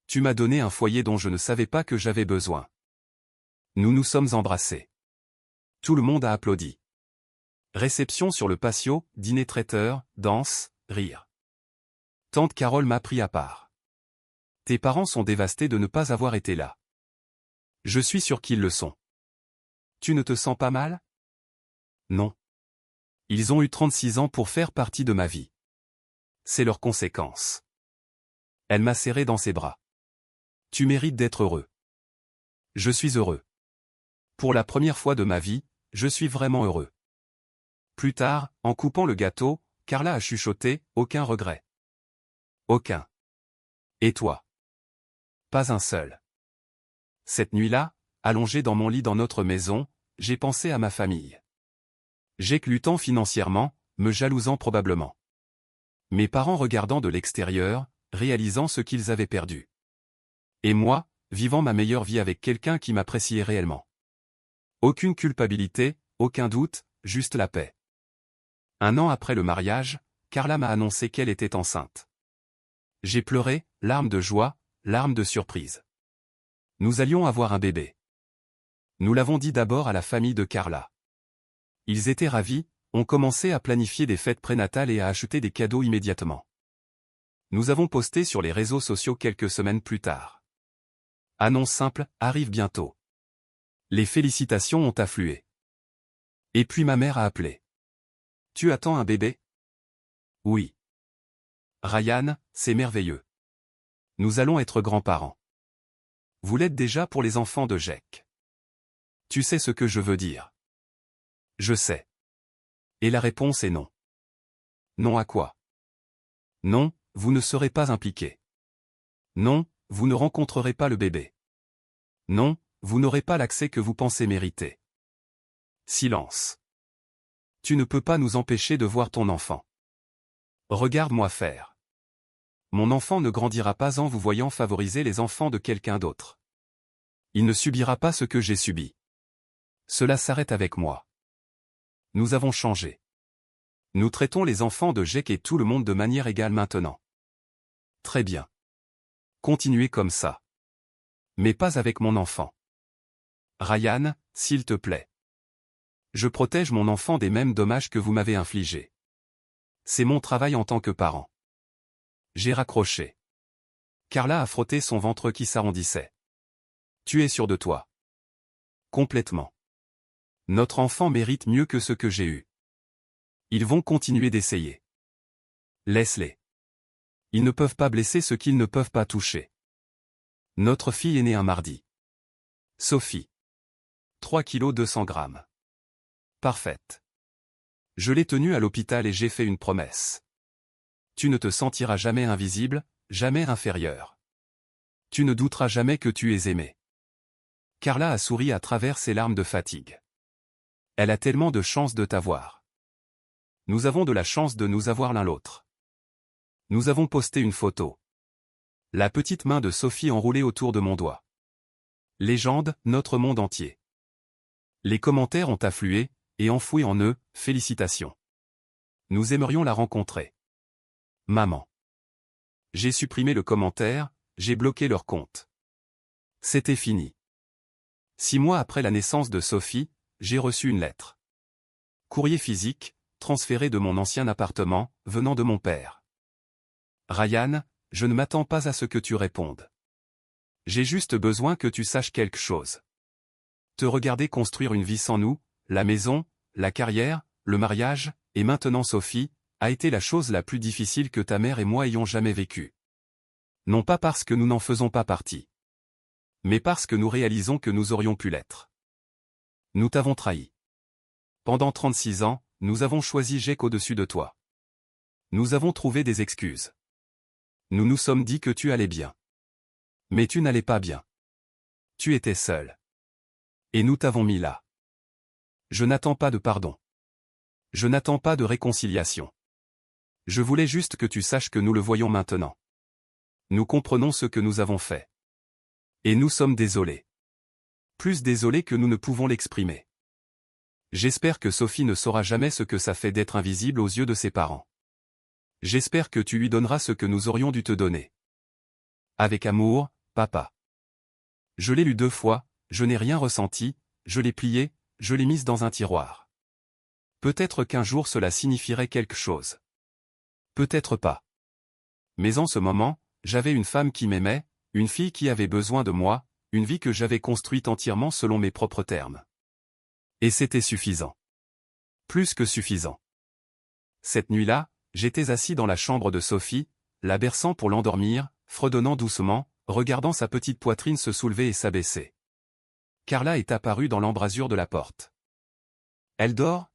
Tu m'as donné un foyer dont je ne savais pas que j'avais besoin. Nous nous sommes embrassés. Tout le monde a applaudi. Réception sur le patio, dîner traiteur, danse, rire. Tante Carole m'a pris à part. Tes parents sont dévastés de ne pas avoir été là. Je suis sûr qu'ils le sont. Tu ne te sens pas mal? Non. Ils ont eu 36 ans pour faire partie de ma vie. C'est leur conséquence. Elle m'a serré dans ses bras. Tu mérites d'être heureux. Je suis heureux. Pour la première fois de ma vie, je suis vraiment heureux. Plus tard, en coupant le gâteau, Carla a chuchoté, aucun regret. Aucun. Et toi? Pas un seul. Cette nuit-là, allongé dans mon lit dans notre maison, j'ai pensé à ma famille. Jake luttant financièrement, me jalousant probablement. Mes parents regardant de l'extérieur, réalisant ce qu'ils avaient perdu. Et moi, vivant ma meilleure vie avec quelqu'un qui m'appréciait réellement. Aucune culpabilité, aucun doute, juste la paix. 1 an après le mariage, Carla m'a annoncé qu'elle était enceinte. J'ai pleuré, larmes de joie, larmes de surprise. Nous allions avoir un bébé. Nous l'avons dit d'abord à la famille de Carla. Ils étaient ravis, ont commencé à planifier des fêtes prénatales et à acheter des cadeaux immédiatement. Nous avons posté sur les réseaux sociaux quelques semaines plus tard. Annonce simple, arrive bientôt. Les félicitations ont afflué. Et puis ma mère a appelé. Tu attends un bébé? Oui. Ryan, c'est merveilleux. Nous allons être grands-parents. Vous l'êtes déjà pour les enfants de Jake. Tu sais ce que je veux dire. Je sais. Et la réponse est non. Non à quoi? Non, vous ne serez pas impliqué. Non, vous ne rencontrerez pas le bébé. Non, vous n'aurez pas l'accès que vous pensez mériter. Silence. Tu ne peux pas nous empêcher de voir ton enfant. Regarde-moi faire. Mon enfant ne grandira pas en vous voyant favoriser les enfants de quelqu'un d'autre. Il ne subira pas ce que j'ai subi. Cela s'arrête avec moi. Nous avons changé. Nous traitons les enfants de Jake et tout le monde de manière égale maintenant. Très bien. Continuez comme ça. Mais pas avec mon enfant. Ryan, s'il te plaît. Je protège mon enfant des mêmes dommages que vous m'avez infligés. C'est mon travail en tant que parent. J'ai raccroché. Carla a frotté son ventre qui s'arrondissait. Tu es sûr de toi? Complètement. Notre enfant mérite mieux que ce que j'ai eu. Ils vont continuer d'essayer. Laisse-les. Ils ne peuvent pas blesser ce qu'ils ne peuvent pas toucher. Notre fille est née un mardi. Sophie. 3 kg 200 grammes. Parfaite. Je l'ai tenue à l'hôpital et j'ai fait une promesse. Tu ne te sentiras jamais invisible, jamais inférieur. Tu ne douteras jamais que tu es aimé. Carla a souri à travers ses larmes de fatigue. Elle a tellement de chance de t'avoir. Nous avons de la chance de nous avoir l'un l'autre. Nous avons posté une photo. La petite main de Sophie enroulée autour de mon doigt. Légende, notre monde entier. Les commentaires ont afflué, et enfoui en eux, félicitations. Nous aimerions la rencontrer. Maman. J'ai supprimé le commentaire, j'ai bloqué leur compte. C'était fini. 6 mois après la naissance de Sophie, j'ai reçu une lettre. Courrier physique, transféré de mon ancien appartement, venant de mon père. Ryan, je ne m'attends pas à ce que tu répondes. J'ai juste besoin que tu saches quelque chose. Te regarder construire une vie sans nous, la maison, la carrière, le mariage, et maintenant Sophie, a été la chose la plus difficile que ta mère et moi ayons jamais vécue. Non pas parce que nous n'en faisons pas partie. Mais parce que nous réalisons que nous aurions pu l'être. Nous t'avons trahi. Pendant 36 ans, nous avons choisi Jake au-dessus de toi. Nous avons trouvé des excuses. Nous nous sommes dit que tu allais bien. Mais tu n'allais pas bien. Tu étais seul. Et nous t'avons mis là. Je n'attends pas de pardon. Je n'attends pas de réconciliation. Je voulais juste que tu saches que nous le voyons maintenant. Nous comprenons ce que nous avons fait. Et nous sommes désolés. Plus désolés que nous ne pouvons l'exprimer. J'espère que Sophie ne saura jamais ce que ça fait d'être invisible aux yeux de ses parents. J'espère que tu lui donneras ce que nous aurions dû te donner. Avec amour, papa. Je l'ai lu 2 fois, je n'ai rien ressenti, je l'ai plié, je l'ai mise dans un tiroir. Peut-être qu'un jour cela signifierait quelque chose. Peut-être pas. Mais en ce moment, j'avais une femme qui m'aimait, une fille qui avait besoin de moi, une vie que j'avais construite entièrement selon mes propres termes. Et c'était suffisant. Plus que suffisant. Cette nuit-là, j'étais assis dans la chambre de Sophie, la berçant pour l'endormir, fredonnant doucement, regardant sa petite poitrine se soulever et s'abaisser. Carla est apparue dans l'embrasure de la porte. Elle dort?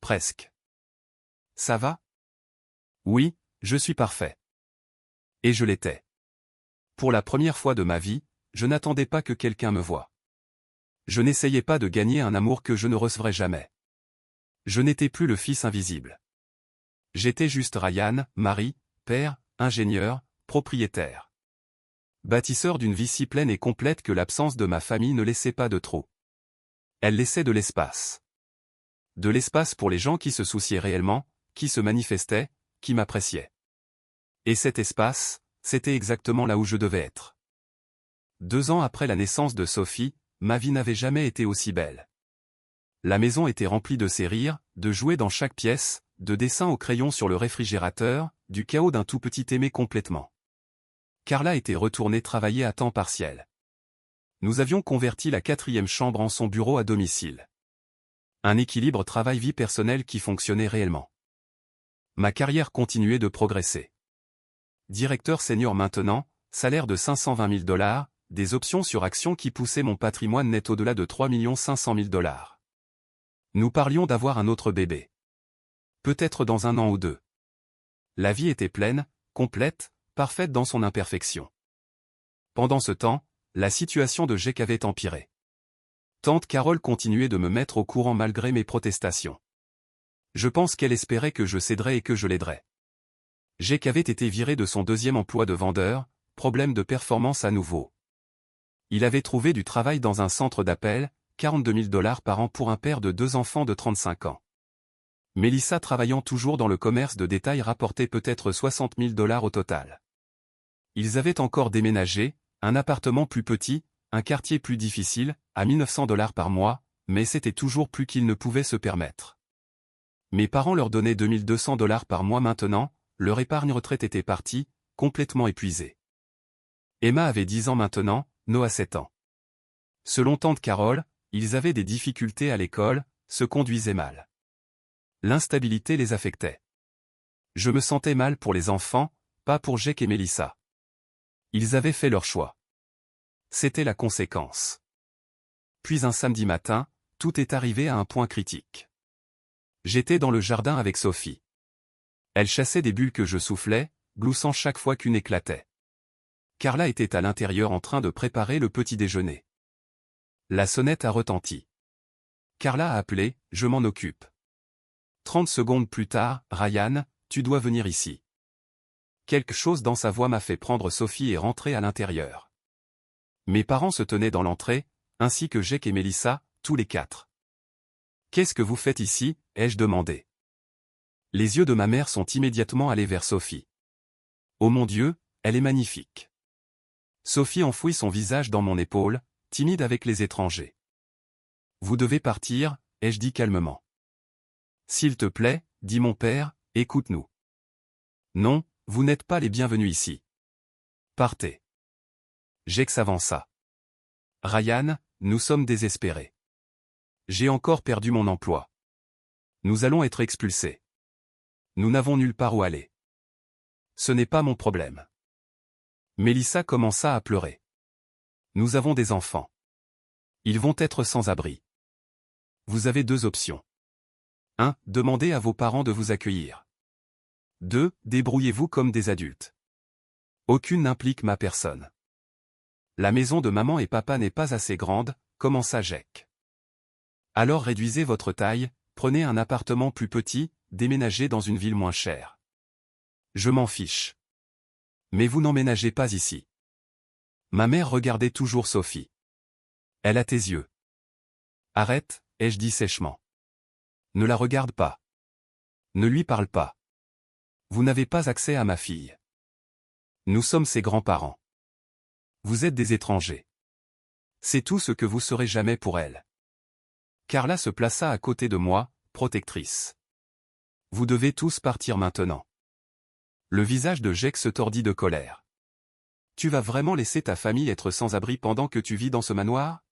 Presque. Ça va? Oui, je suis parfait. Et je l'étais. Pour la première fois de ma vie, je n'attendais pas que quelqu'un me voie. Je n'essayais pas de gagner un amour que je ne recevrais jamais. Je n'étais plus le fils invisible. J'étais juste Ryan, mari, père, ingénieur, propriétaire. Bâtisseur d'une vie si pleine et complète que l'absence de ma famille ne laissait pas de trou. Elle laissait de l'espace. De l'espace pour les gens qui se souciaient réellement, qui se manifestaient, qui m'appréciaient. Et cet espace, c'était exactement là où je devais être. 2 ans après la naissance de Sophie, ma vie n'avait jamais été aussi belle. La maison était remplie de ses rires, de jouets dans chaque pièce, de dessins au crayon sur le réfrigérateur, du chaos d'un tout petit aimé complètement. Carla était retournée travailler à temps partiel. Nous avions converti la 4e chambre en son bureau à domicile. Un équilibre travail-vie personnelle qui fonctionnait réellement. Ma carrière continuait de progresser. Directeur senior maintenant, salaire de 520 000 $, des options sur actions qui poussaient mon patrimoine net au-delà de 3 500 000 $. Nous parlions d'avoir un autre bébé. Peut-être dans 1 an ou 2. La vie était pleine, complète, parfaite dans son imperfection. Pendant ce temps, la situation de Jake avait empiré. Tante Carole continuait de me mettre au courant malgré mes protestations. Je pense qu'elle espérait que je céderais et que je l'aiderais. Jake avait été viré de son 2e emploi de vendeur, problème de performance à nouveau. Il avait trouvé du travail dans un centre d'appel, 42 000 $ par an pour un père de 2 enfants de 35 ans. Mélissa travaillant toujours dans le commerce de détail rapportait peut-être 60 000 $ au total. Ils avaient encore déménagé, un appartement plus petit, un quartier plus difficile, à 1 900 $ par mois, mais c'était toujours plus qu'ils ne pouvaient se permettre. Mes parents leur donnaient 2 200 $ par mois maintenant, leur épargne retraite était partie, complètement épuisée. Emma avait 10 ans maintenant, Noah 7 ans. Selon tante Carole, ils avaient des difficultés à l'école, se conduisaient mal. L'instabilité les affectait. Je me sentais mal pour les enfants, pas pour Jake et Mélissa. Ils avaient fait leur choix. C'était la conséquence. Puis un samedi matin, tout est arrivé à un point critique. J'étais dans le jardin avec Sophie. Elle chassait des bulles que je soufflais, gloussant chaque fois qu'une éclatait. Carla était à l'intérieur en train de préparer le petit déjeuner. La sonnette a retenti. Carla a appelé, je m'en occupe. 30 secondes plus tard, Ryan, tu dois venir ici. Quelque chose dans sa voix m'a fait prendre Sophie et rentrer à l'intérieur. Mes parents se tenaient dans l'entrée, ainsi que Jake et Mélissa, tous les 4. Qu'est-ce que vous faites ici, ai-je demandé. Les yeux de ma mère sont immédiatement allés vers Sophie. Oh mon Dieu, elle est magnifique. Sophie enfouit son visage dans mon épaule, timide avec les étrangers. Vous devez partir, ai-je dit calmement. S'il te plaît, dit mon père, écoute-nous. Non, vous n'êtes pas les bienvenus ici. Partez. Jake s'avança. Ryan, nous sommes désespérés. J'ai encore perdu mon emploi. Nous allons être expulsés. Nous n'avons nulle part où aller. Ce n'est pas mon problème. Mélissa commença à pleurer. Nous avons des enfants. Ils vont être sans abri. Vous avez 2 options. 1. Demandez à vos parents de vous accueillir. 2. Débrouillez-vous comme des adultes. Aucune n'implique ma personne. La maison de maman et papa n'est pas assez grande, commença Jake. Alors réduisez votre taille, prenez un appartement plus petit, déménagez dans une ville moins chère. Je m'en fiche. Mais vous n'emménagez pas ici. Ma mère regardait toujours Sophie. Elle a tes yeux. Arrête, ai-je dit sèchement. Ne la regarde pas. Ne lui parle pas. Vous n'avez pas accès à ma fille. Nous sommes ses grands-parents. Vous êtes des étrangers. C'est tout ce que vous serez jamais pour elle. Carla se plaça à côté de moi, protectrice. Vous devez tous partir maintenant. Le visage de Jake se tordit de colère. Tu vas vraiment laisser ta famille être sans abri pendant que tu vis dans ce manoir?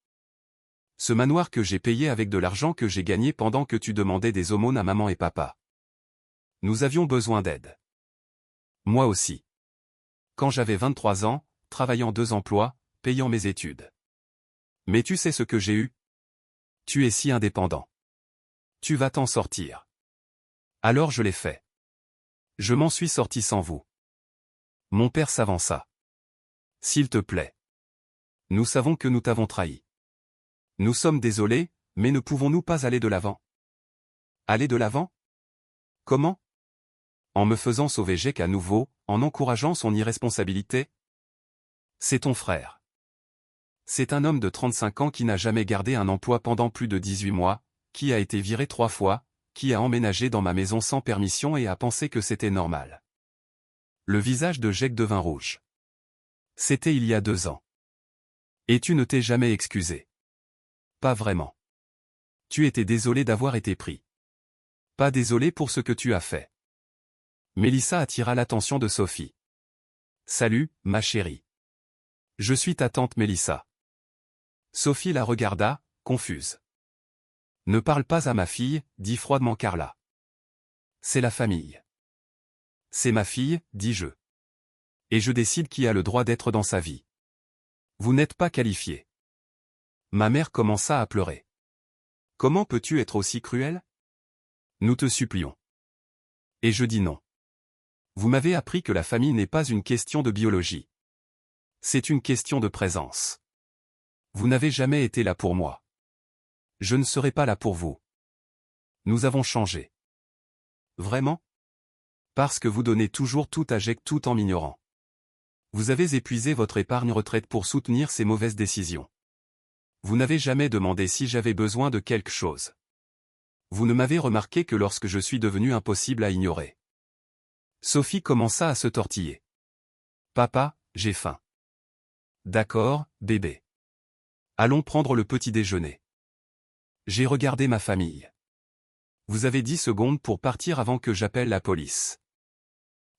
Ce manoir que j'ai payé avec de l'argent que j'ai gagné pendant que tu demandais des aumônes à maman et papa. Nous avions besoin d'aide. Moi aussi. Quand j'avais 23 ans, travaillant 2 emplois, payant mes études. Mais tu sais ce que j'ai eu? Tu es si indépendant. Tu vas t'en sortir. Alors je l'ai fait. Je m'en suis sorti sans vous. Mon père s'avança. S'il te plaît. Nous savons que nous t'avons trahi. Nous sommes désolés, mais ne pouvons-nous pas aller de l'avant? Aller de l'avant? Comment? En me faisant sauver Jake à nouveau, en encourageant son irresponsabilité? C'est ton frère. C'est un homme de 35 ans qui n'a jamais gardé un emploi pendant plus de 18 mois, qui a été viré 3 fois, qui a emménagé dans ma maison sans permission et a pensé que c'était normal. Le visage de Jake devint rouge. C'était il y a 2 ans. Et tu ne t'es jamais excusé. Pas vraiment. Tu étais désolé d'avoir été pris. Pas désolé pour ce que tu as fait. Mélissa attira l'attention de Sophie. Salut, ma chérie. Je suis ta tante Mélissa. Sophie la regarda, confuse. Ne parle pas à ma fille, dit froidement Carla. C'est la famille. C'est ma fille, dis-je. Et je décide qui a le droit d'être dans sa vie. Vous n'êtes pas qualifié. Ma mère commença à pleurer. Comment peux-tu être aussi cruel? Nous te supplions. Et je dis non. Vous m'avez appris que la famille n'est pas une question de biologie. C'est une question de présence. Vous n'avez jamais été là pour moi. Je ne serai pas là pour vous. Nous avons changé. Vraiment? Parce que vous donnez toujours tout à Jake tout en m'ignorant. Vous avez épuisé votre épargne retraite pour soutenir ces mauvaises décisions. Vous n'avez jamais demandé si j'avais besoin de quelque chose. Vous ne m'avez remarqué que lorsque je suis devenu impossible à ignorer. Sophie commença à se tortiller. Papa, j'ai faim. D'accord, bébé. Allons prendre le petit déjeuner. J'ai regardé ma famille. Vous avez 10 secondes pour partir avant que j'appelle la police.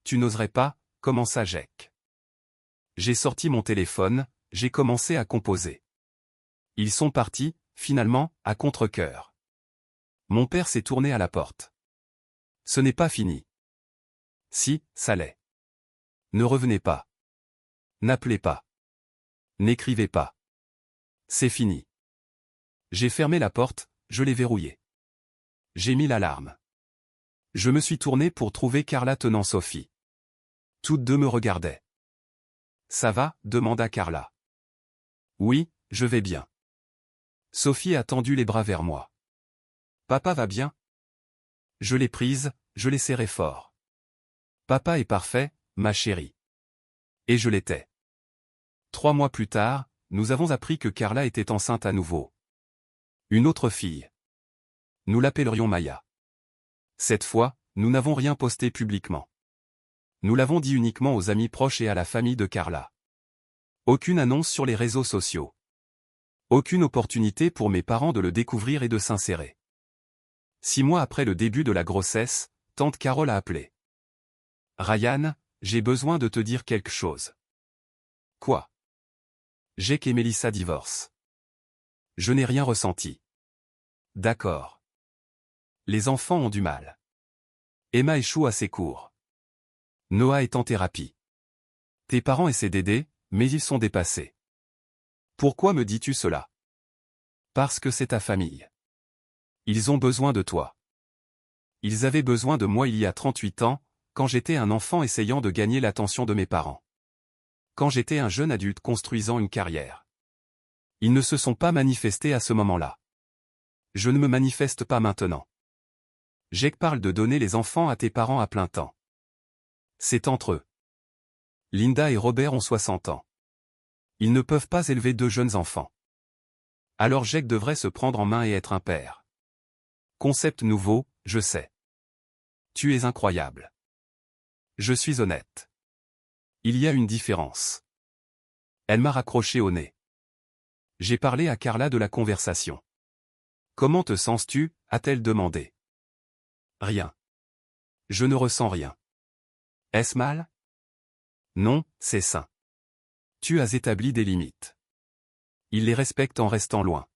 Tu n'oserais pas, commença Jake. J'ai sorti mon téléphone, j'ai commencé à composer. Ils sont partis, finalement, à contre-cœur. Mon père s'est tourné à la porte. Ce n'est pas fini. Si, ça l'est. Ne revenez pas. N'appelez pas. N'écrivez pas. C'est fini. J'ai fermé la porte, je l'ai verrouillée. J'ai mis l'alarme. Je me suis tourné pour trouver Carla tenant Sophie. Toutes deux me regardaient. Ça va? Demanda Carla. Oui, je vais bien. Sophie a tendu les bras vers moi. Papa va bien? Je l'ai prise, je l'ai serrée fort. Papa est parfait, ma chérie. Et je l'étais. 3 mois plus tard, nous avons appris que Carla était enceinte à nouveau. Une autre fille. Nous l'appellerions Maya. Cette fois, nous n'avons rien posté publiquement. Nous l'avons dit uniquement aux amis proches et à la famille de Carla. Aucune annonce sur les réseaux sociaux. Aucune opportunité pour mes parents de le découvrir et de s'insérer. 6 mois après le début de la grossesse, tante Carole a appelé. Ryan, j'ai besoin de te dire quelque chose. Quoi? Jake et Melissa divorcent. Je n'ai rien ressenti. D'accord. Les enfants ont du mal. Emma échoue à ses cours. Noah est en thérapie. Tes parents essaient d'aider, mais ils sont dépassés. Pourquoi me dis-tu cela? Parce que c'est ta famille. Ils ont besoin de toi. Ils avaient besoin de moi il y a 38 ans, quand j'étais un enfant essayant de gagner l'attention de mes parents. Quand j'étais un jeune adulte construisant une carrière. Ils ne se sont pas manifestés à ce moment-là. Je ne me manifeste pas maintenant. Jake parle de donner les enfants à tes parents à plein temps. C'est entre eux. Linda et Robert ont 60 ans. Ils ne peuvent pas élever 2 jeunes enfants. Alors Jake devrait se prendre en main et être un père. Concept nouveau, je sais. Tu es incroyable. Je suis honnête. Il y a une différence. Elle m'a raccroché au nez. J'ai parlé à Carla de la conversation. Comment te sens-tu? A-t-elle demandé. Rien. Je ne ressens rien. Est-ce mal? Non, c'est sain. Tu as établi des limites. Il les respecte en restant loin.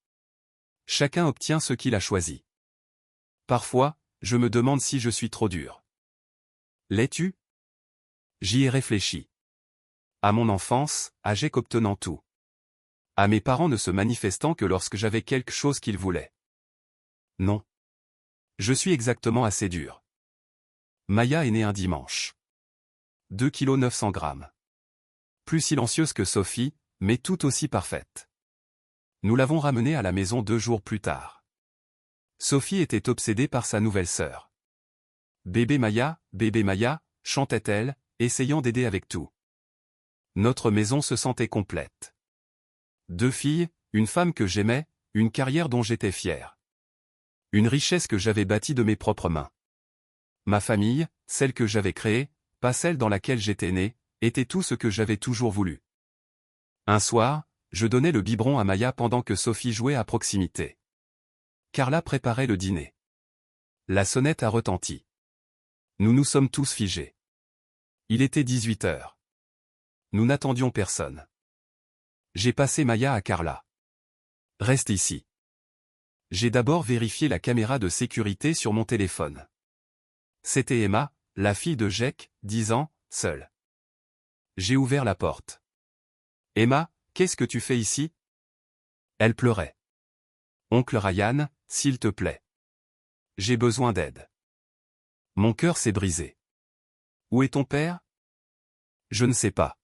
Chacun obtient ce qu'il a choisi. Parfois, je me demande si je suis trop dur. L'es-tu? J'y ai réfléchi. À mon enfance, à Jake obtenant tout. À mes parents ne se manifestant que lorsque j'avais quelque chose qu'ils voulaient. Non. Je suis exactement assez dur. Maya est née un dimanche. 2 kg 900 grammes. Plus silencieuse que Sophie, mais tout aussi parfaite. Nous l'avons ramenée à la maison 2 jours plus tard. Sophie était obsédée par sa nouvelle sœur. Bébé Maya, chantait-elle, essayant d'aider avec tout. Notre maison se sentait complète. 2 filles, une femme que j'aimais, une carrière dont j'étais fier. Une richesse que j'avais bâtie de mes propres mains. Ma famille, celle que j'avais créée, pas celle dans laquelle j'étais né, était tout ce que j'avais toujours voulu. Un soir, je donnais le biberon à Maya pendant que Sophie jouait à proximité. Carla préparait le dîner. La sonnette a retenti. Nous nous sommes tous figés. Il était 18 heures. Nous n'attendions personne. J'ai passé Maya à Carla. Reste ici. J'ai d'abord vérifié la caméra de sécurité sur mon téléphone. C'était Emma, la fille de Jake, 10 ans, seule. J'ai ouvert la porte. Emma, qu'est-ce que tu fais ici? Elle pleurait. Oncle Ryan, s'il te plaît. J'ai besoin d'aide. Mon cœur s'est brisé. Où est ton père? Je ne sais pas.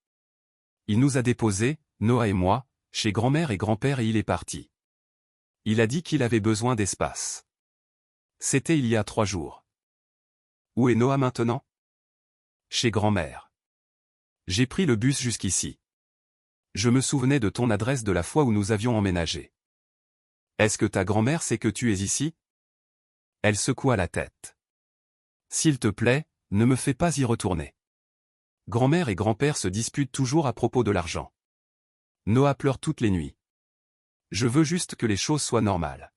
Il nous a déposés, Noah et moi, chez grand-mère et grand-père et il est parti. Il a dit qu'il avait besoin d'espace. C'était il y a 3 jours. Où est Noah maintenant? Chez grand-mère. J'ai pris le bus jusqu'ici. Je me souvenais de ton adresse de la fois où nous avions emménagé. Est-ce que ta grand-mère sait que tu es ici? Elle secoua la tête. S'il te plaît, ne me fais pas y retourner. Grand-mère et grand-père se disputent toujours à propos de l'argent. Noah pleure toutes les nuits. Je veux juste que les choses soient normales.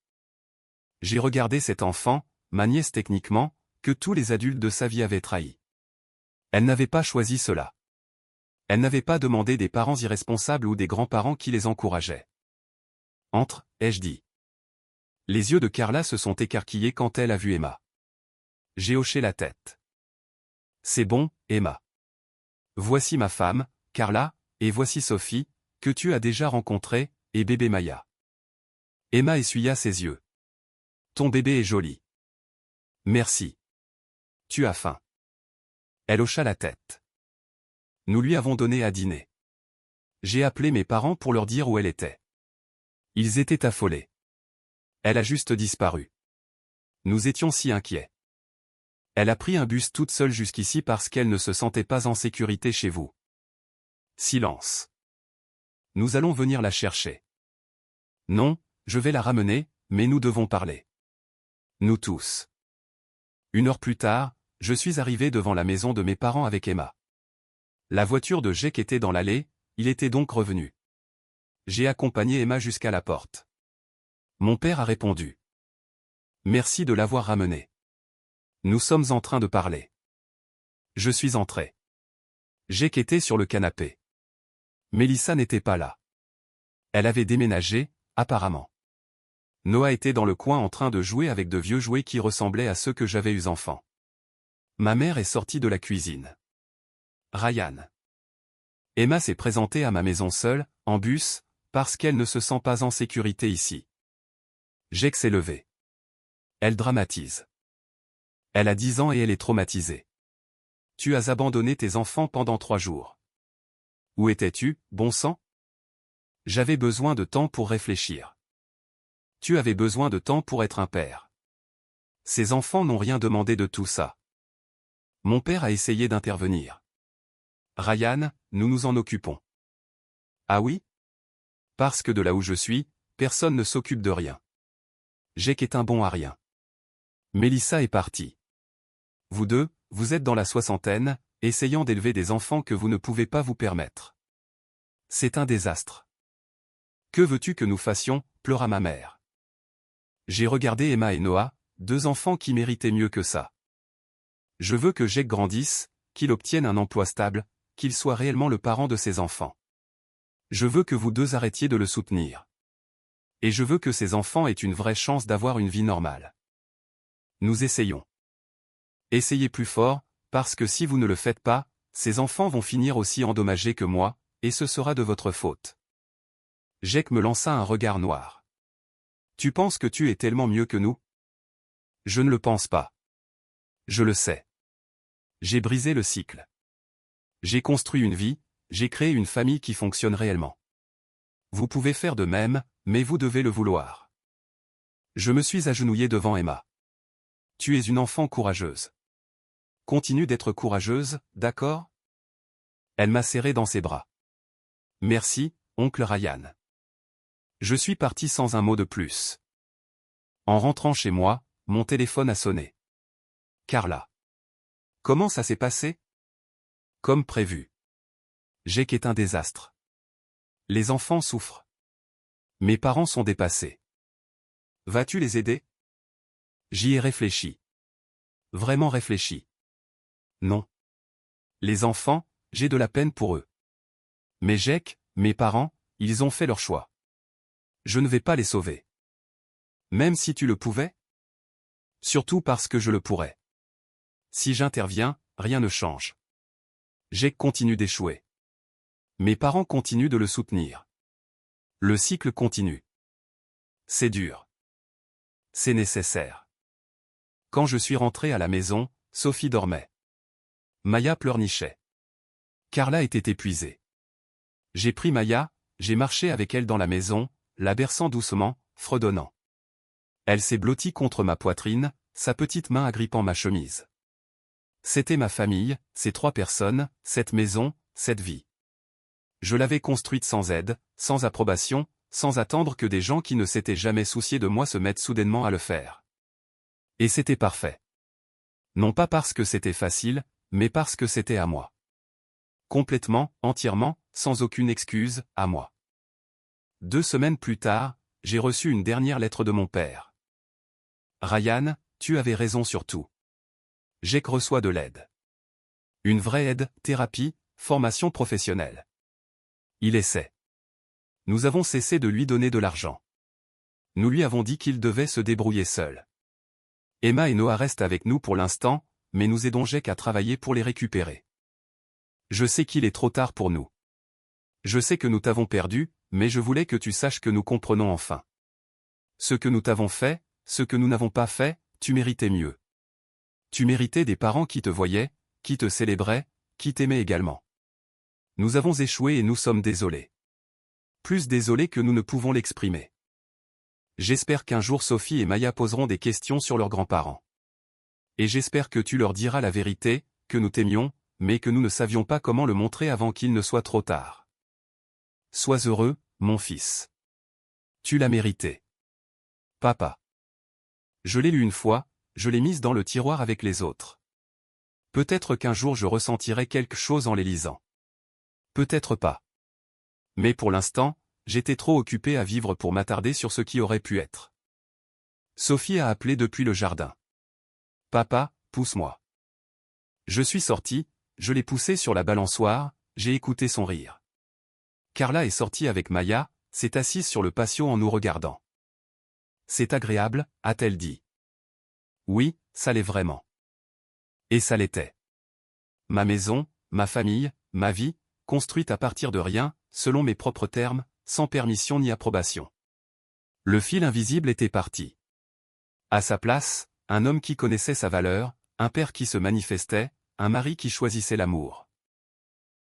J'ai regardé cet enfant, ma nièce techniquement, que tous les adultes de sa vie avaient trahi. Elle n'avait pas choisi cela. Elle n'avait pas demandé des parents irresponsables ou des grands-parents qui les encourageaient. Entre, ai-je dit. Les yeux de Carla se sont écarquillés quand elle a vu Emma. J'ai hoché la tête. C'est bon, Emma. Voici ma femme, Carla, et voici Sophie, que tu as déjà rencontrée, et bébé Maya. Emma essuya ses yeux. Ton bébé est joli. Merci. Tu as faim. Elle hocha la tête. Nous lui avons donné à dîner. J'ai appelé mes parents pour leur dire où elle était. Ils étaient affolés. Elle a juste disparu. Nous étions si inquiets. Elle a pris un bus toute seule jusqu'ici parce qu'elle ne se sentait pas en sécurité chez vous. Silence. Nous allons venir la chercher. Non, je vais la ramener, mais nous devons parler. Nous tous. 1 heure plus tard, je suis arrivé devant la maison de mes parents avec Emma. La voiture de Jake était dans l'allée, il était donc revenu. J'ai accompagné Emma jusqu'à la porte. Mon père a répondu. Merci de l'avoir ramené. Nous sommes en train de parler. Je suis entré. Jake était sur le canapé. Mélissa n'était pas là. Elle avait déménagé, apparemment. Noah était dans le coin en train de jouer avec de vieux jouets qui ressemblaient à ceux que j'avais eus enfant. Ma mère est sortie de la cuisine. Ryan. Emma s'est présentée à ma maison seule, en bus, parce qu'elle ne se sent pas en sécurité ici. Jake s'est levé. Elle dramatise. Elle a 10 ans et elle est traumatisée. Tu as abandonné tes enfants pendant 3 jours. Où étais-tu, bon sang? J'avais besoin de temps pour réfléchir. Tu avais besoin de temps pour être un père. Ces enfants n'ont rien demandé de tout ça. Mon père a essayé d'intervenir. Ryan, nous nous en occupons. Ah oui? Parce que de là où je suis, personne ne s'occupe de rien. Jake est un bon à rien. Mélissa est partie. Vous deux, vous êtes dans la soixantaine, essayant d'élever des enfants que vous ne pouvez pas vous permettre. C'est un désastre. Que veux-tu que nous fassions, pleura ma mère. J'ai regardé Emma et Noah, 2 enfants qui méritaient mieux que ça. Je veux que Jake grandisse, qu'il obtienne un emploi stable, qu'il soit réellement le parent de ses enfants. Je veux que vous deux arrêtiez de le soutenir. Et je veux que ses enfants aient une vraie chance d'avoir une vie normale. Nous essayons. Essayez plus fort, parce que si vous ne le faites pas, ces enfants vont finir aussi endommagés que moi, et ce sera de votre faute. Jake me lança un regard noir. Tu penses que tu es tellement mieux que nous? Je ne le pense pas. Je le sais. J'ai brisé le cycle. J'ai construit une vie, j'ai créé une famille qui fonctionne réellement. Vous pouvez faire de même, mais vous devez le vouloir. Je me suis agenouillé devant Emma. Tu es une enfant courageuse. Continue d'être courageuse, d'accord? Elle m'a serré dans ses bras. Merci, oncle Ryan. Je suis parti sans un mot de plus. En rentrant chez moi, mon téléphone a sonné. Carla. Comment ça s'est passé? Comme prévu. Jake est un désastre. Les enfants souffrent. Mes parents sont dépassés. Vas-tu les aider? J'y ai réfléchi. Vraiment réfléchi. Non. Les enfants, j'ai de la peine pour eux. Mais Jake, mes parents, ils ont fait leur choix. Je ne vais pas les sauver. Même si tu le pouvais? Surtout parce que je le pourrais. Si j'interviens, rien ne change. Jake continue d'échouer. Mes parents continuent de le soutenir. Le cycle continue. C'est dur. C'est nécessaire. Quand je suis rentré à la maison, Sophie dormait. Maya pleurnichait. Carla était épuisée. J'ai pris Maya, j'ai marché avec elle dans la maison, la berçant doucement, fredonnant. Elle s'est blottie contre ma poitrine, sa petite main agrippant ma chemise. C'était ma famille, ces 3 personnes, cette maison, cette vie. Je l'avais construite sans aide, sans approbation, sans attendre que des gens qui ne s'étaient jamais souciés de moi se mettent soudainement à le faire. Et c'était parfait. Non pas parce que c'était facile, mais parce que c'était à moi. Complètement, entièrement, sans aucune excuse, à moi. 2 semaines plus tard, j'ai reçu une dernière lettre de mon père. Ryan, tu avais raison sur tout. Jake reçoit de l'aide. Une vraie aide, thérapie, formation professionnelle. Il essaie. Nous avons cessé de lui donner de l'argent. Nous lui avons dit qu'il devait se débrouiller seul. Emma et Noah restent avec nous pour l'instant, mais nous aidons Jake à travailler pour les récupérer. Je sais qu'il est trop tard pour nous. Je sais que nous t'avons perdu, mais je voulais que tu saches que nous comprenons enfin. Ce que nous t'avons fait, ce que nous n'avons pas fait, tu méritais mieux. Tu méritais des parents qui te voyaient, qui te célébraient, qui t'aimaient également. Nous avons échoué et nous sommes désolés. Plus désolés que nous ne pouvons l'exprimer. J'espère qu'un jour Sophie et Maya poseront des questions sur leurs grands-parents. Et j'espère que tu leur diras la vérité, que nous t'aimions, mais que nous ne savions pas comment le montrer avant qu'il ne soit trop tard. Sois heureux, mon fils. Tu l'as mérité. Papa. Je l'ai lu une fois, je l'ai mise dans le tiroir avec les autres. Peut-être qu'un jour je ressentirai quelque chose en les lisant. Peut-être pas. Mais pour l'instant, j'étais trop occupé à vivre pour m'attarder sur ce qui aurait pu être. Sophie a appelé depuis le jardin. Papa, pousse-moi. Je suis sorti, je l'ai poussé sur la balançoire, j'ai écouté son rire. Carla est sortie avec Maya, s'est assise sur le patio en nous regardant. C'est agréable, a-t-elle dit. Oui, ça l'est vraiment. Et ça l'était. Ma maison, ma famille, ma vie, construite à partir de rien, selon mes propres termes, sans permission ni approbation. Le fil invisible était parti. À sa place, un homme qui connaissait sa valeur, un père qui se manifestait, un mari qui choisissait l'amour.